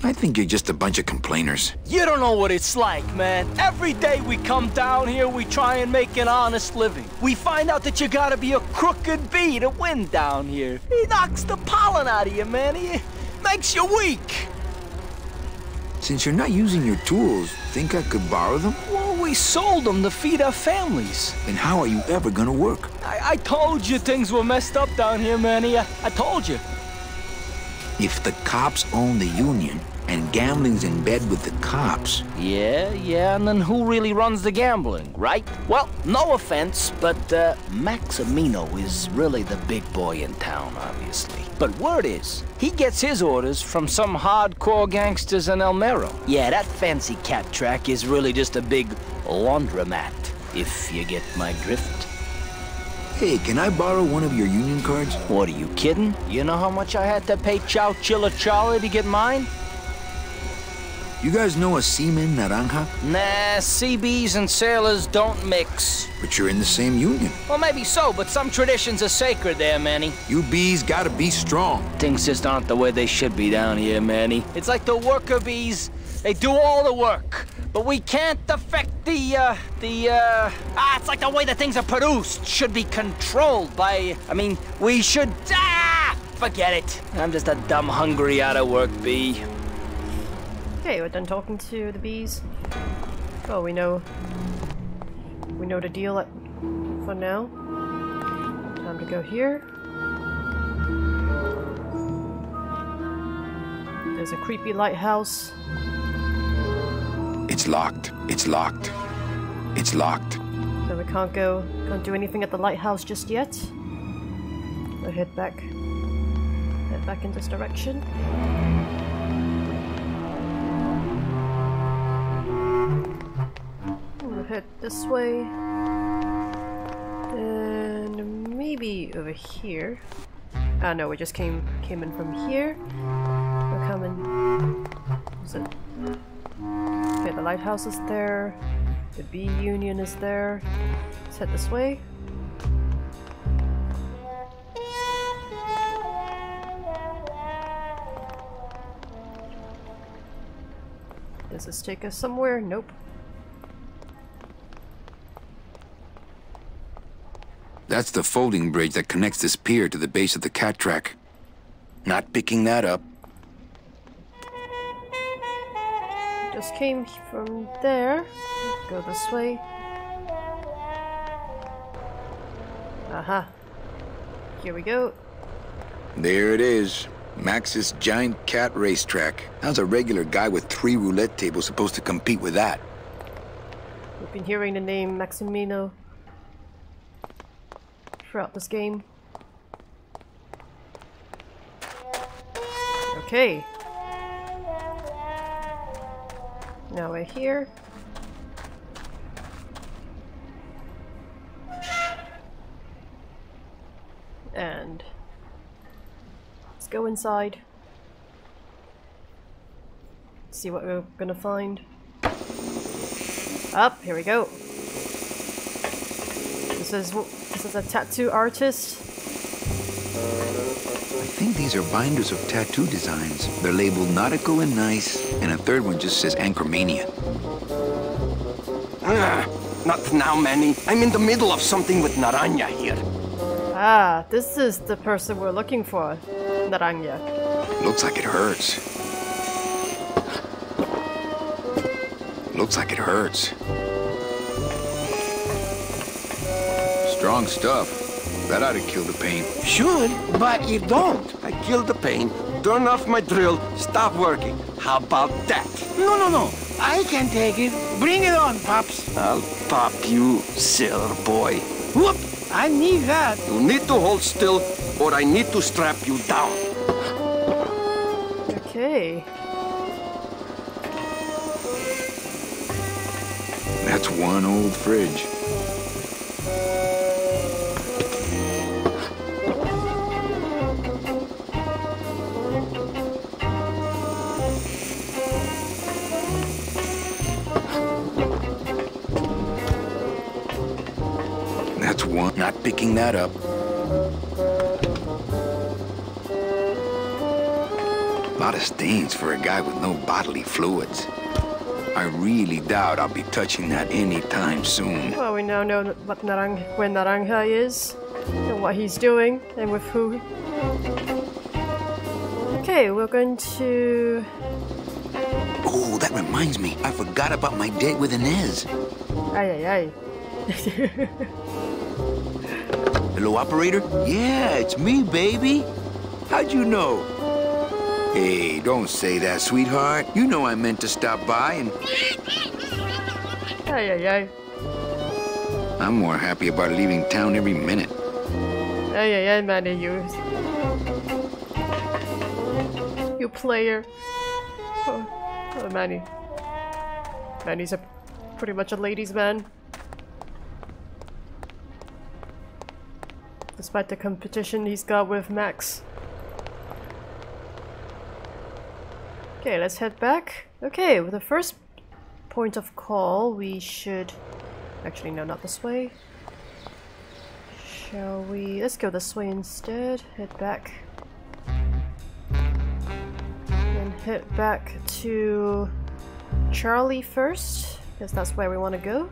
I think you're just a bunch of complainers.
You don't know what it's like, man. Every day we come down here, we try and make an honest living. We find out that you gotta be a crooked bee to win down here. He knocks the pollen out of you, man. He makes you weak.
Since you're not using your tools, think I could borrow them?
Well, we sold them to feed our families.
Then how are you ever gonna work?
I told you things were messed up down here, Manny. I told you.
If the cops own the union, and gambling's in bed with the cops...
Yeah, and then who really runs the gambling, right? Well, no offense, but Maximino is really the big boy in town, obviously. But word is, he gets his orders from some hardcore gangsters in El Mero. Yeah, that fancy cat track is really just a big laundromat, if you get my drift.
Hey, can I borrow one of your union cards?
What, are you kidding? You know how much I had to pay Chowchilla Charlie to get mine?
You guys know a seaman naranja?
Nah, CBs and sailors don't mix.
But you're in the same union.
Well, maybe so, but some traditions are sacred there, Manny.
You bees gotta be strong.
Things just aren't the way they should be down here, Manny. It's like the worker bees. They do all the work, but we can't affect it's like the way that things are produced should be controlled by, we should, forget it. I'm just a dumb, hungry, out-of-work bee.
Okay, we're done talking to the bees. Oh, we know the deal for now. Time to go here. There's a creepy lighthouse.
It's locked. It's locked. It's locked.
So we can't do anything at the lighthouse just yet. We'll head back in this direction. We'll head this way. And maybe over here. Ah no, we just came in from here. We're coming. Is it? Okay, the lighthouse is there. The bee union is there. Let's head this way. Does this take us somewhere? Nope.
That's the folding bridge that connects this pier to the base of the cat track. Not picking that up.
Just came from there. Go this way. Aha. Here we go.
There it is. Max's giant cat racetrack. How's a regular guy with 3 roulette tables supposed to compete with that?
We've been hearing the name Maximino throughout this game. Okay. Now we're here. And let's go inside. See what we're gonna find. Up, here we go. This is a tattoo artist.
I think these are binders of tattoo designs. They're labeled nautical and nice, and a third one just says Anchormania.
Not now, Manny. I'm in the middle of something with Naranja here.
Ah, this is the person we're looking for. Naranja.
Looks like it hurts. Looks like it hurts. Strong stuff. That ought to kill the pain.
Should, but it don't. I killed the pain, turn off my drill, stop working. How about that?
No. I can take it. Bring it on, Pops.
I'll pop you, sailor boy.
Whoop! I need that.
You need to hold still, or I need to strap you down.
Okay.
That's one old fridge. one. Not picking that up. A lot of stains for a guy with no bodily fluids. I really doubt I'll be touching that anytime soon.
Well, we now know what where Naranja is, and what he's doing, and with who. Okay, we're going to...
Oh, that reminds me. I forgot about my date with Inez.
Ay, ay, ay.
Hello, operator? Yeah, it's me, baby. How'd you know? Hey, don't say that, sweetheart. You know I meant to stop by and...
Ay, ay, ay.
I'm more happy about leaving town every minute.
Ay, ay, ay, Manny, you player. Oh, Manny. Manny's pretty much a ladies' man. Despite the competition he's got with Max. Okay, let's head back. Okay, with the first point of call, we should... Actually, no, not this way. Shall we... Let's go this way instead. Head back. And head back to Charlie first, because that's where we want to go.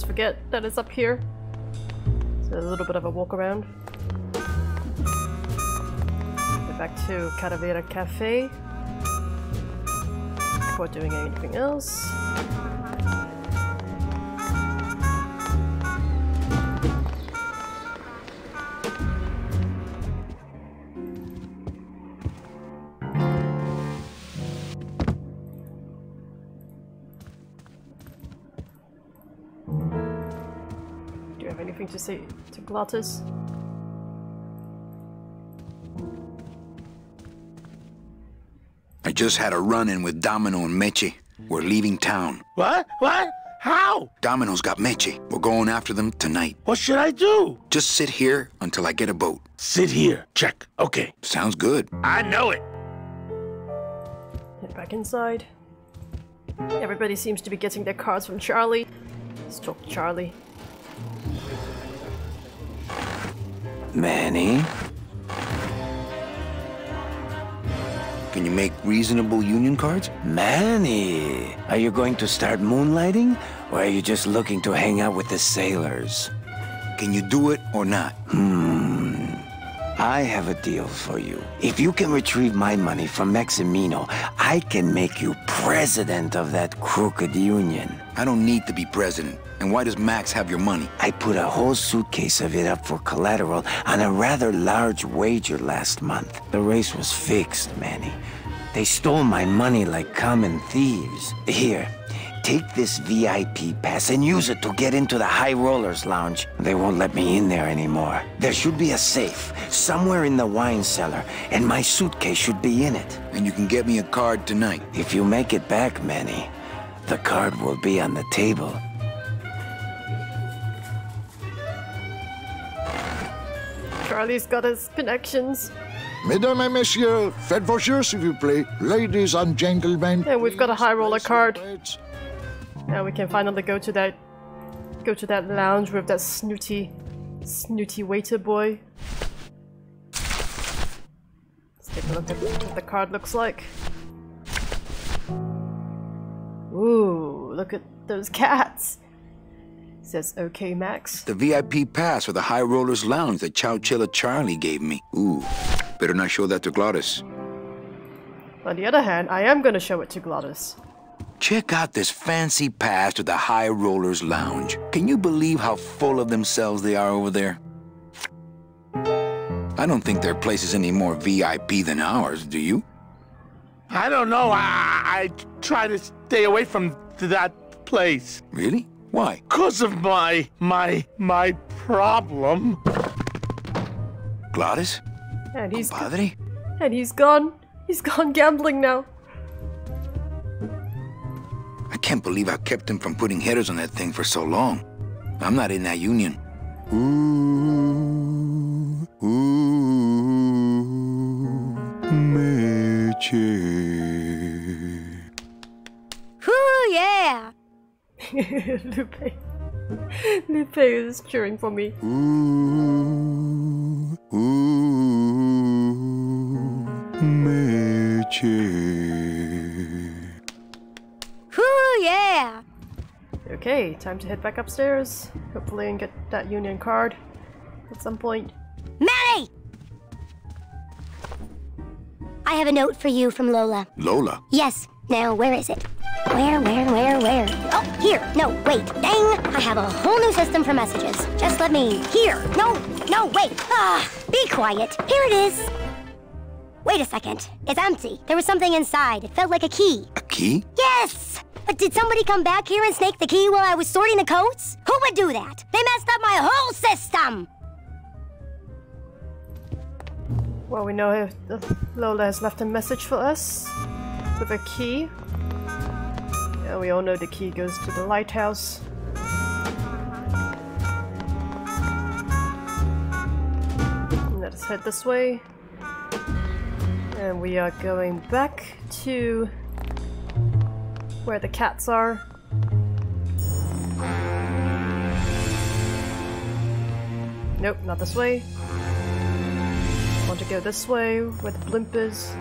Forget that it's up here. So a little bit of a walk around. Get back to Calavera Cafe before doing anything else. Anything to say to Glottis?
I just had a run-in with Domino and Meche. We're leaving town.
What? What? How?
Domino's got Meche. We're going after them tonight.
What should I do?
Just sit here until I get a boat.
Sit here. Check. Okay.
Sounds good.
I know it.
Head back inside. Everybody seems to be getting their cards from Charlie. Let's talk to Charlie.
Manny?
Can you make reasonable union cards?
Manny! Are you going to start moonlighting? Or are you just looking to hang out with the sailors?
Can you do it or not?
I have a deal for you. If you can retrieve my money from Maximino, I can make you president of that crooked union.
I don't need to be president. And why does Max have your money?
I put a whole suitcase of it up for collateral on a rather large wager last month. The race was fixed, Manny. They stole my money like common thieves. Here, take this VIP pass and use it to get into the High Rollers Lounge. They won't let me in there anymore. There should be a safe somewhere in the wine cellar, and my suitcase should be in it.
And you can get me a card tonight.
If you make it back, Manny, the card will be on the table.
Charlie's got his connections.
Mesdames et messieurs, faites vos jeux s'il vous plaît. Ladies and gentlemen.
And we've got a high roller card. Now we can finally go to that lounge with that snooty waiter boy. Let's take a look at what the card looks like. Ooh, look at those cats. It says, okay, Max.
The VIP pass for the High Rollers Lounge that Chowchilla Charlie gave me. Ooh, better not show that to Glottis.
On the other hand, I am gonna show it to Glottis.
Check out this fancy pass to the High Rollers Lounge. Can you believe how full of themselves they are over there? I don't think their place is any more VIP than ours, do you?
I don't know. I try to stay away from that place.
Really? Why?
'Cause of my problem.
Glottis?
And he's
Padre?
And he's gone. He's gone gambling now.
believe I kept him from putting headers on that thing for so long. I'm not in that union.
Ooh, Meche.
Whoo, yeah!
Lupe is cheering for me.
Ooh, Meche.
Whoo, yeah!
Okay, time to head back upstairs. Hopefully and get that union card at some point.
Manny! I have a note for you from Lola.
Lola?
Yes. Now, where is it? Where? Oh, here. No, wait. Dang! I have a whole new system for messages. Just let me... Here. No, wait. Be quiet. Here it is. Wait a second. It's empty. There was something inside. It felt like a key.
A key?
Yes! But did somebody come back here and snake the key while I was sorting the coats? Who would do that? They messed up my whole system!
Well, we know if Lola has left a message for us with a key. Yeah, we all know the key goes to the lighthouse. Let us head this way. And we are going back to where the cats are. Nope, not this way. Want to go this way, where the blimp is.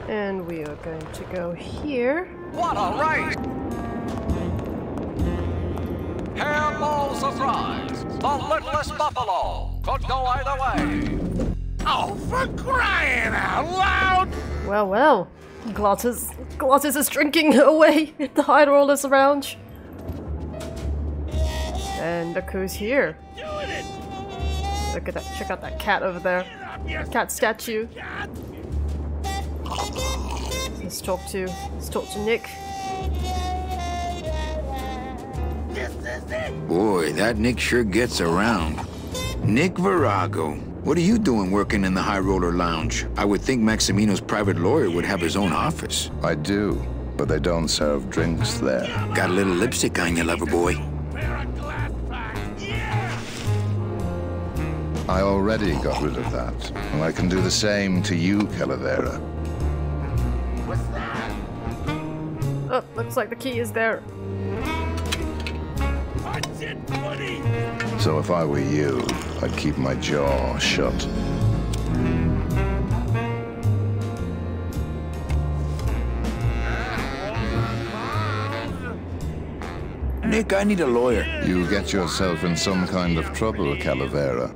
And we are going to go here.
What a race! Hairball surprise! The Littlest Buffalo! Could go either way!
Oh, for crying out loud!
Well, well. Glottis is drinking away at the High Rollers Lounge. And look who's here. Look at that. Check out that cat over there. Cat statue. Let's talk to Nick.
Boy, that Nick sure gets around. Nick Virago. What are you doing working in the High Roller Lounge? I would think Maximino's private lawyer would have his own office.
I do, but they don't serve drinks there.
Got a little lipstick on you, lover boy.
I already got rid of that, and I can do the same to you, Calavera.
Oh, looks like the key is there.
So if I were you, I'd keep my jaw shut.
Nick, I need a lawyer.
You get yourself in some kind of trouble, Calavera.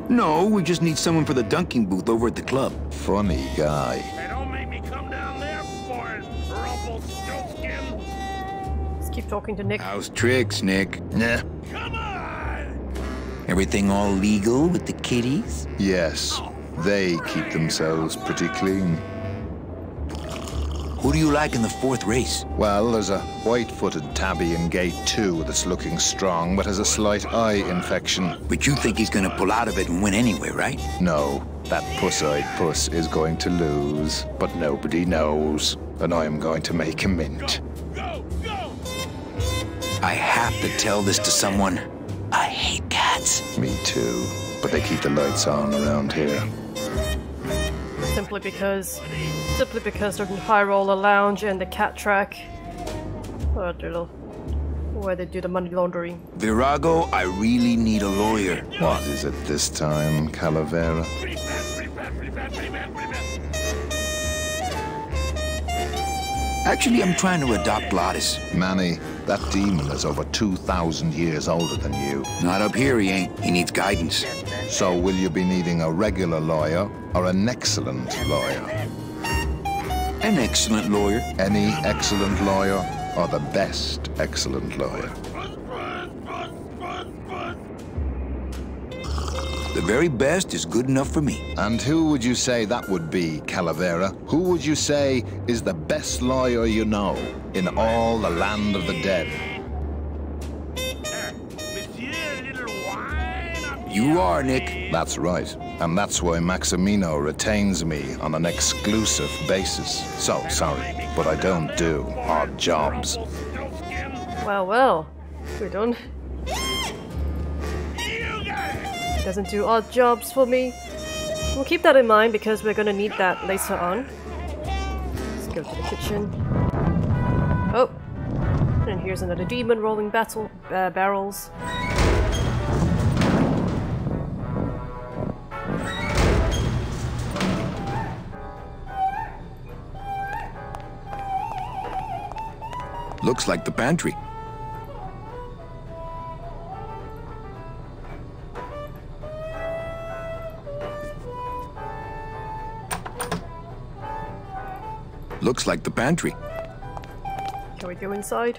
No, we just need someone for the dunking booth over at the club.
Funny guy.
Hey, don't make me come down there for it, Rumpelstiltskin.
Let's keep talking to Nick.
How's tricks, Nick?
Nah.
Come on!
Everything all legal with the kiddies?
Yes, they keep themselves pretty clean.
Who do you like in the fourth race?
Well, there's a white-footed tabby in gate 2 that's looking strong, but has a slight eye infection.
But you think he's gonna pull out of it and win anyway, right?
No, that puss-eyed puss is going to lose, but nobody knows. And I'm going to make him mint.
Go!
I have to tell this to someone. I hate cats.
Me too, but they keep the lights on around here.
Simply because the High Roller Lounge and the cat track, where they do the money laundering.
Virago, I really need a lawyer.
What is it this time, Calavera?
Actually, I'm trying to adopt Glottis.
Manny, that demon is over 2,000 years older than you.
Not up here, he ain't. He needs guidance.
So will you be needing a regular lawyer or an excellent lawyer?
An excellent lawyer.
Any excellent lawyer or the best excellent lawyer?
The very best is good enough for me.
And who would you say that would be, Calavera? Who would you say is the best lawyer you know in all the land of the dead?
You are, Nick.
That's right. And that's why Maximino retains me on an exclusive basis. So, sorry, but I don't do odd jobs.
Well, well. We don't. Doesn't do odd jobs for me. We'll keep that in mind because we're gonna need that later on. Let's go to the kitchen. Oh! And here's another demon rolling barrels.
Looks like the pantry. Looks like the pantry.
Can we go inside?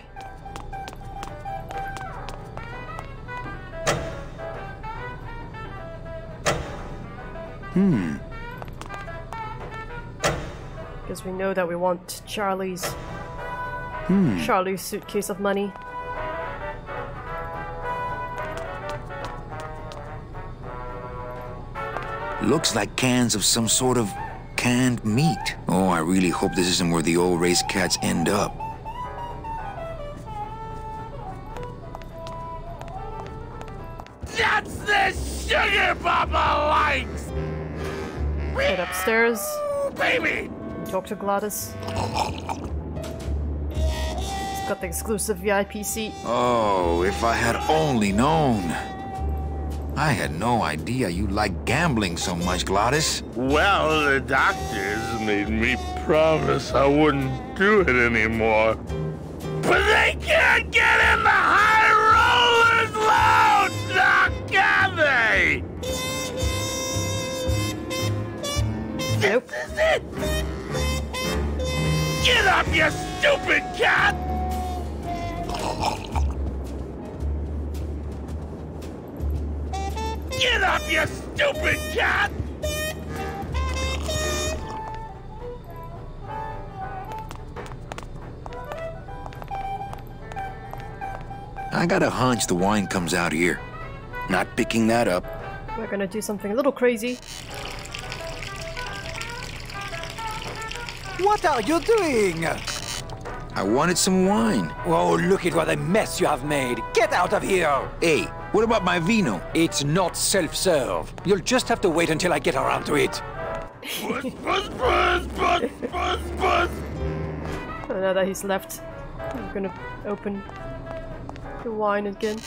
Because we know that we want Charlie's suitcase of money.
Looks like cans of some sort of canned meat. Oh, I really hope this isn't where the old race cats end up.
That's the sugar Papa likes!
Head upstairs.
Baby!
Talk to Glottis. He's got the exclusive VIP seat.
Oh, if I had only known. I had no idea you liked gambling so much, Glottis.
Well, the doctors made me promise I wouldn't do it anymore. But they can't get in the high rollers lounge, now can they?
Nope.
This is it! Get up, you stupid cat! Get up, you stupid cat!
I got a hunch the wine comes out here. Not picking that up.
We're gonna do something a little crazy.
What are you doing?
I wanted some wine.
Oh, look at what a mess you have made. Get out of here!
Hey, what about my vino?
It's not self-serve. You'll just have to wait until I get around to it.
Now that he's left, I'm gonna open the wine again.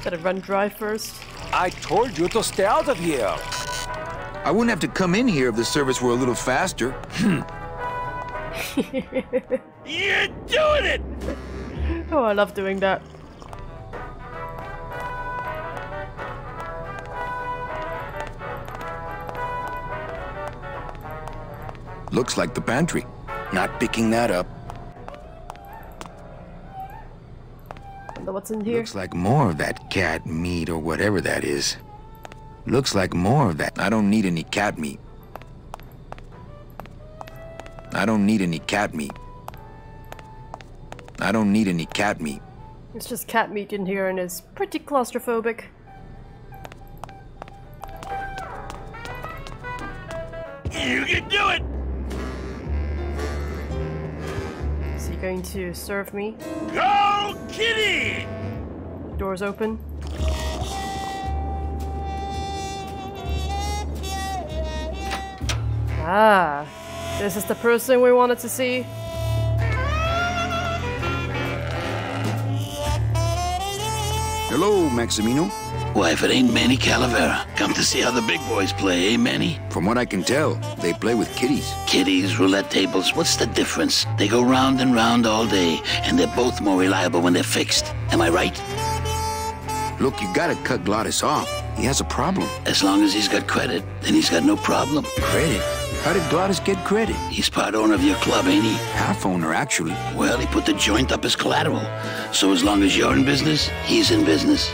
Let it run dry first.
I told you to stay out of here.
I wouldn't have to come in here if the service were a little faster.
You're doing it!
Oh, I love doing that.
Looks like the pantry. Not picking that up.
Wonder what's in here.
Looks like more of that cat meat or whatever that is. Looks like more of that. I don't need any cat meat. I don't need any cat meat. I don't need any cat meat.
It's just cat meat in here and it's pretty claustrophobic.
You can do it!
Is he going to serve me?
Go, kitty!
Doors open. Ah, this is the person we wanted to see.
Hello, Maximino.
Why, if it ain't Manny Calavera, come to see how the big boys play, eh, Manny?
From what I can tell, they play with kitties.
Kitties, roulette tables, what's the difference? They go round and round all day, and they're both more reliable when they're fixed. Am I right?
Look, you gotta cut Glottis off. He has a problem.
As long as he's got credit, then he's got no problem.
Credit? How did Glottis get credit?
He's part owner of your club, ain't he?
Half owner, actually.
Well, he put the joint up as collateral. So as long as you're in business, he's in business.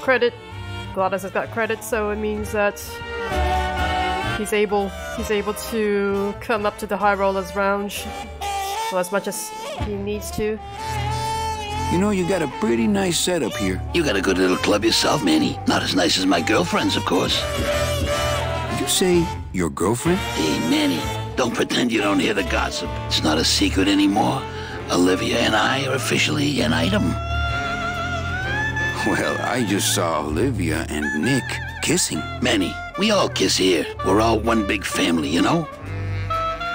credit. Glottis has got credit, so it means that he's able to come up to the High Rollers Lounge for as much as he needs to.
You know, you got a pretty nice setup here.
You got a good little club yourself, Manny. Not as nice as my girlfriend's, of course.
Did you say your girlfriend?
Hey, Manny, don't pretend you don't hear the gossip. It's not a secret anymore. Olivia and I are officially an item.
Well, I just saw Olivia and Nick kissing.
Manny, we all kiss here. We're all one big family, you know?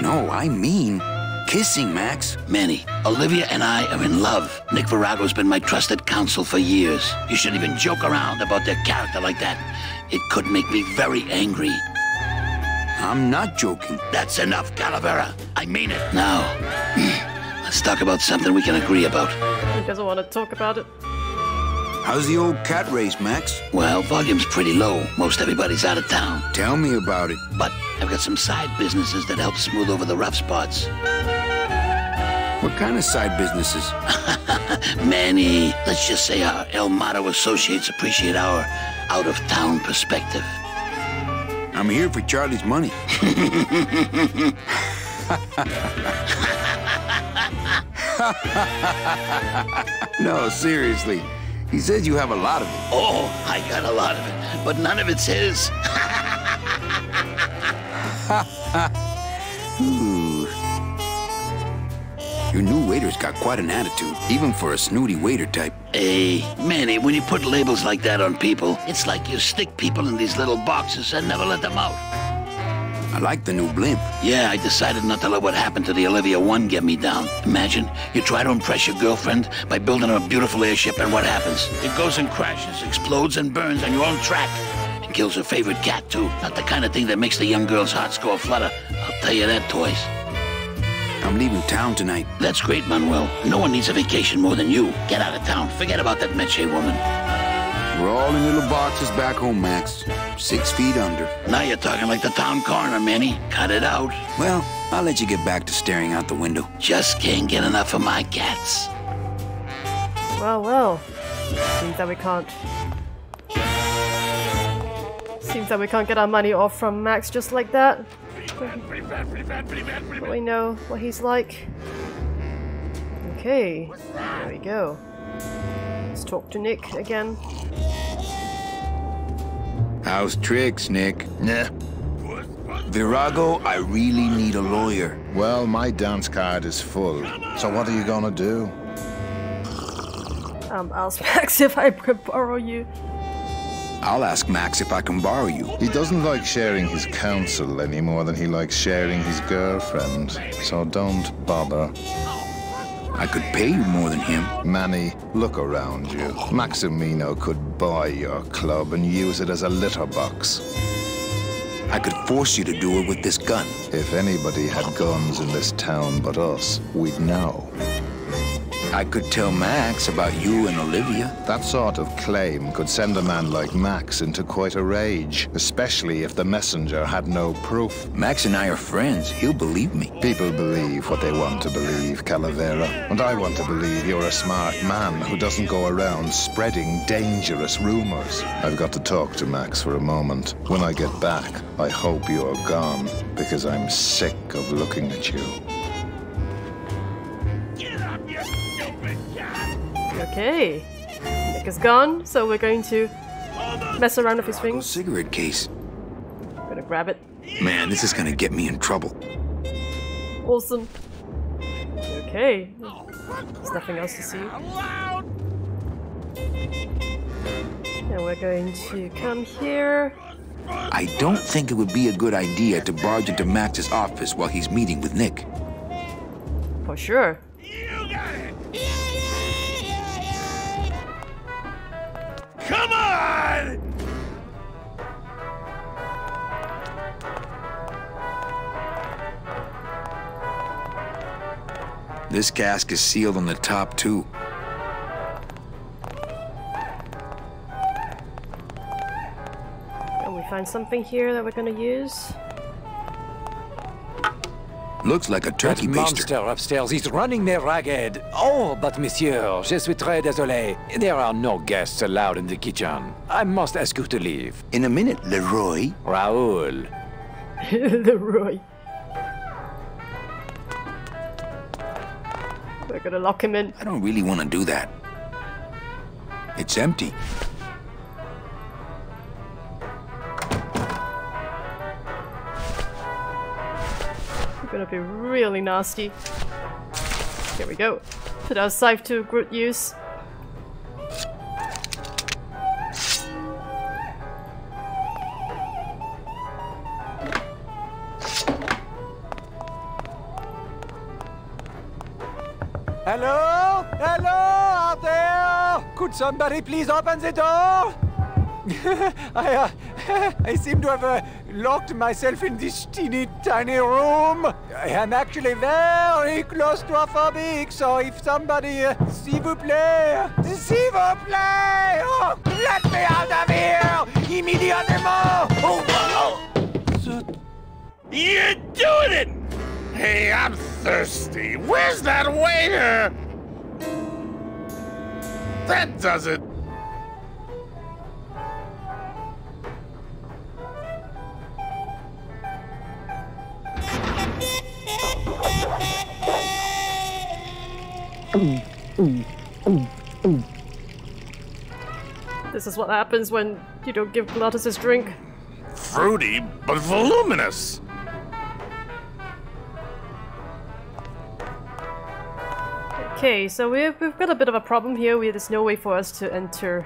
No, I mean kissing, Max.
Manny, Olivia and I are in love. Nick Virago's been my trusted counsel for years. You shouldn't even joke around about their character like that. It could make me very angry.
I'm not joking.
That's enough, Calavera. I mean it. Now, let's talk about something we can agree about.
He doesn't want to talk about it.
How's the old cat race, Max?
Well, volume's pretty low. Most everybody's out of town.
Tell me about it.
But I've got some side businesses that help smooth over the rough spots.
What kind of side businesses?
Manny, let's just say our El Mato associates appreciate our out-of-town perspective.
I'm here for Charlie's money. No, seriously. He says you have a lot of it.
Oh, I got a lot of it, but none of it's his.
Ooh. Your new waiter's got quite an attitude, even for a snooty waiter type.
Hey, Manny, when you put labels like that on people, it's like you stick people in these little boxes and never let them out.
I like the new blimp.
Yeah, I decided not to let what happened to the Olivia 1 get me down. Imagine, you try to impress your girlfriend by building her a beautiful airship, and what happens? It goes and crashes, explodes and burns on your own track. And kills her favorite cat, too. Not the kind of thing that makes the young girl's hearts go aflutter. I'll tell you that, toys.
I'm leaving town tonight.
That's great, Manuel. No one needs a vacation more than you. Get out of town. Forget about that Meche woman.
We're all in little boxes back home, Max. 6 feet under.
Now you're talking like the town coroner, Manny. Cut it out.
Well, I'll let you get back to staring out the window.
Just can't get enough of my cats.
Well, well. Seems that we can't get our money off from Max just like that. But we know what he's like. Okay, there we go. Let's talk to Nick again.
How's tricks, Nick?
Nah.
Virago, I really need a lawyer.
Well, my dance card is full. So what are you gonna do?
Ask Max if I could borrow you.
I'll ask Max if I can borrow you.
He doesn't like sharing his counsel any more than he likes sharing his girlfriend. So don't bother.
I could pay you more than him.
Manny, look around you. Maximino could buy your club and use it as a litter box.
I could force you to do it with this gun.
If anybody had guns in this town but us, we'd know.
I could tell Max about you and Olivia.
That sort of claim could send a man like Max into quite a rage, especially if the messenger had no proof.
Max and I are friends. He'll believe me.
People believe what they want to believe, Calavera. And I want to believe you're a smart man who doesn't go around spreading dangerous rumors. I've got to talk to Max for a moment. When I get back, I hope you're gone, because I'm sick of looking at you.
Okay, Nick is gone, so we're going to mess around with his things.
Cigarette case.
I'm gonna grab it.
Man, this is gonna get me in trouble.
Awesome. Okay, there's nothing else to see. Now we're going to come here.
I don't think it would be a good idea to barge into Max's office while he's meeting with Nick.
For sure.
Come on!
This cask is sealed on the top, too.
And we find something here that we're gonna use.
Looks like a turkey
That
baster.
monster upstairs is running me ragged. Oh, but monsieur, je suis très désolé. There are no guests allowed in the kitchen. I must ask you to leave.
In a minute, Leroy.
Raoul.
Leroy. We're gonna lock him in.
I don't really want to do that. It's empty.
We're gonna be really nasty. Here we go. Put our scythe to good use.
Hello? Hello out there? Could somebody please open the door? I seem to have locked myself in this teeny tiny room. I am actually very claustrophobic, so if somebody, s'il vous plaît, oh, let me out of here, immediately! Oh,
You're doing it! Hey, I'm thirsty. Where's that waiter? That does it.
This is what happens when you don't give Glottis his drink.
Fruity, but voluminous.
Okay, so we've got a bit of a problem here. There's no way for us to enter.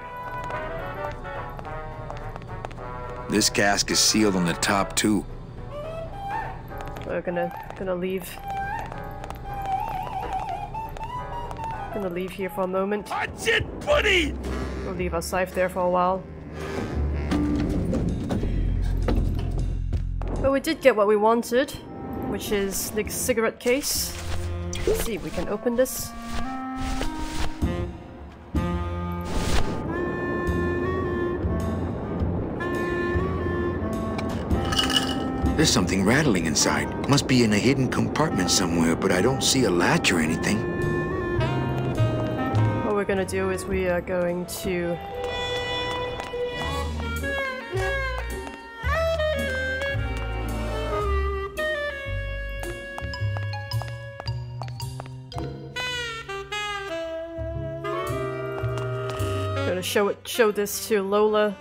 This cask is sealed on the top too.
We're gonna leave. Gonna leave here for a moment.
Watch it, buddy!
We'll leave our scythe there for a while. But we did get what we wanted, which is the cigarette case. Let's see if we can open this.
There's something rattling inside. Must be in a hidden compartment somewhere, but I don't see a latch or anything.
What we're gonna do is we are going to show this to Lola.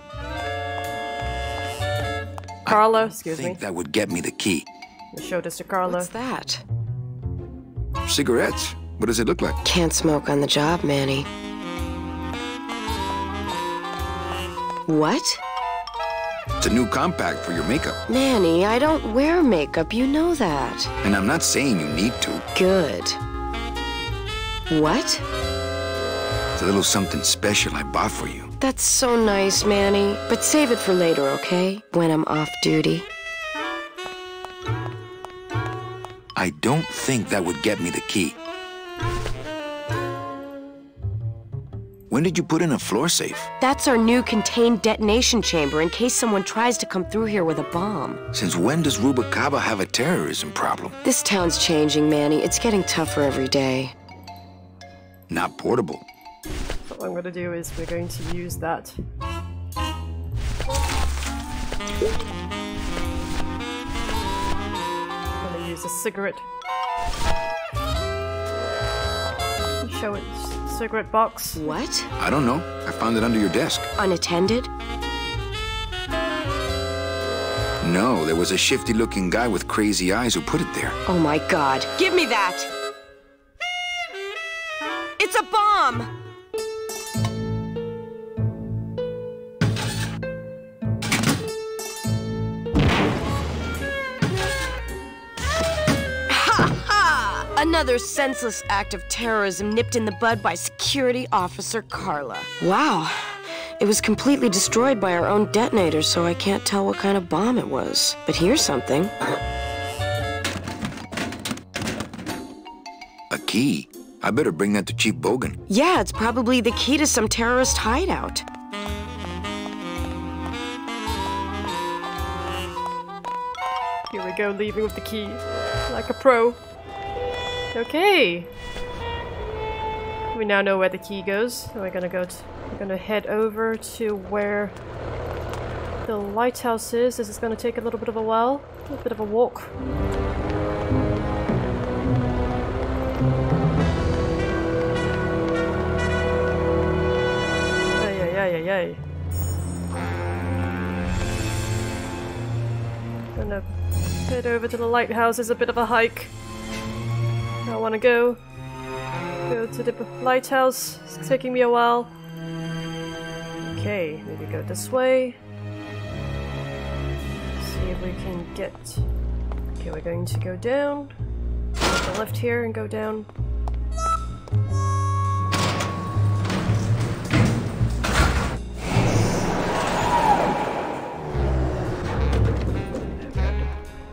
Carla, excuse me.
I think that would get me the key.
Show this to Carla.
What's that?
Cigarettes. What does it look like?
Can't smoke on the job, Manny. What?
It's a new compact for your makeup.
Manny, I don't wear makeup, you know that.
And I'm not saying you need to.
Good. What?
It's a little something special I bought for you.
That's so nice, Manny. But save it for later, okay? When I'm off duty.
I don't think that would get me the key. When did you put in a floor safe?
That's our new contained detonation chamber in case someone tries to come through here with a bomb.
Since when does Rubacava have a terrorism problem?
This town's changing, Manny. It's getting tougher every day.
Not portable.
So what I'm gonna do is we're going to use that. I'm gonna use a cigarette. Show it. Cigarette box.
What?
I don't know. I found it under your desk.
Unattended?
No, there was a shifty-looking guy with crazy eyes who put it there.
Oh my god. Give me that! It's a bomb! Another senseless act of terrorism nipped in the bud by Security Officer Carla. Wow. It was completely destroyed by our own detonator, so I can't tell what kind of bomb it was. But here's something.
A key? I better bring that to Chief Bogan.
Yeah, it's probably the key to some terrorist hideout.
Here we go, leaving with the key. Like a pro. Okay. We now know where the key goes. So we're gonna head over to where the lighthouse is. This is gonna take a little bit of a while. A bit of a walk. Ay. Gonna head over to the lighthouse. It's a bit of a hike. I wanna go to the lighthouse. It's taking me a while. Okay, maybe go this way. See if we can get... Okay, we're going to go down. Take the left here and go down.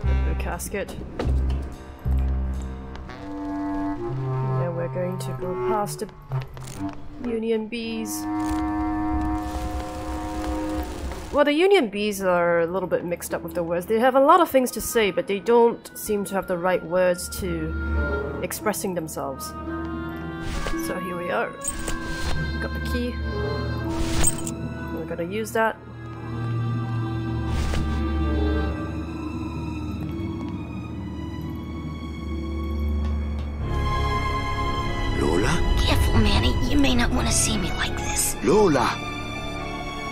Blue Casket. Now we're going to go past the Union Bees. Well, the Union Bees are a little bit mixed up with the words. They have a lot of things to say, but they don't seem to have the right words to expressing themselves. So here we are. Got the key. We're gonna use that.
Lola?
Careful, Manny. You may not want to see me like this.
Lola!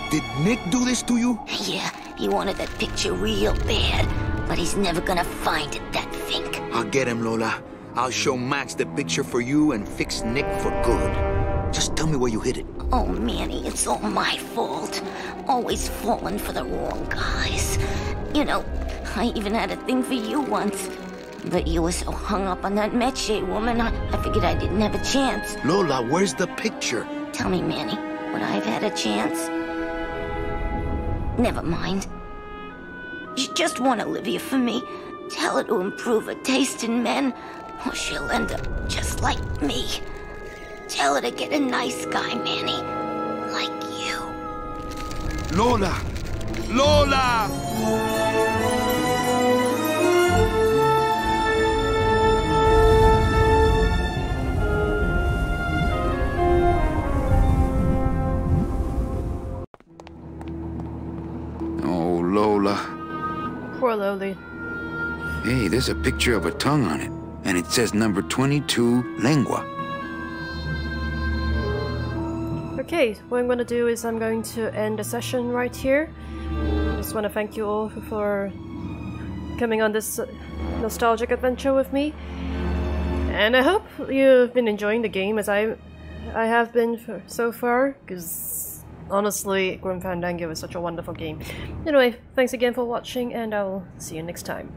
Did Nick do this to you?
Yeah, he wanted that picture real bad, but he's never gonna find it, that fink.
I'll get him, Lola. I'll show Max the picture for you and fix Nick for good. Just tell me where you hid it.
Oh, Manny, it's all my fault. Always falling for the wrong guys. You know, I even had a thing for you once. But you were so hung up on that Meche woman, I figured I didn't have a chance.
Lola, where's the picture?
Tell me, Manny, would I have had a chance? Never mind. You just want Olivia for me. Tell her to improve her taste in men, or she'll end up just like me. Tell her to get a nice guy, Manny. Like you.
Lola! Lola!
Poor Loli.
Hey, there's a picture of a tongue on it, and it says number 22, lengua.
Okay, what I'm going to do is I'm going to end the session right here. I just want to thank you all for coming on this nostalgic adventure with me. And I hope you've been enjoying the game as I have been so far, because honestly, Grim Fandango is such a wonderful game. Anyway, thanks again for watching, and I will see you next time.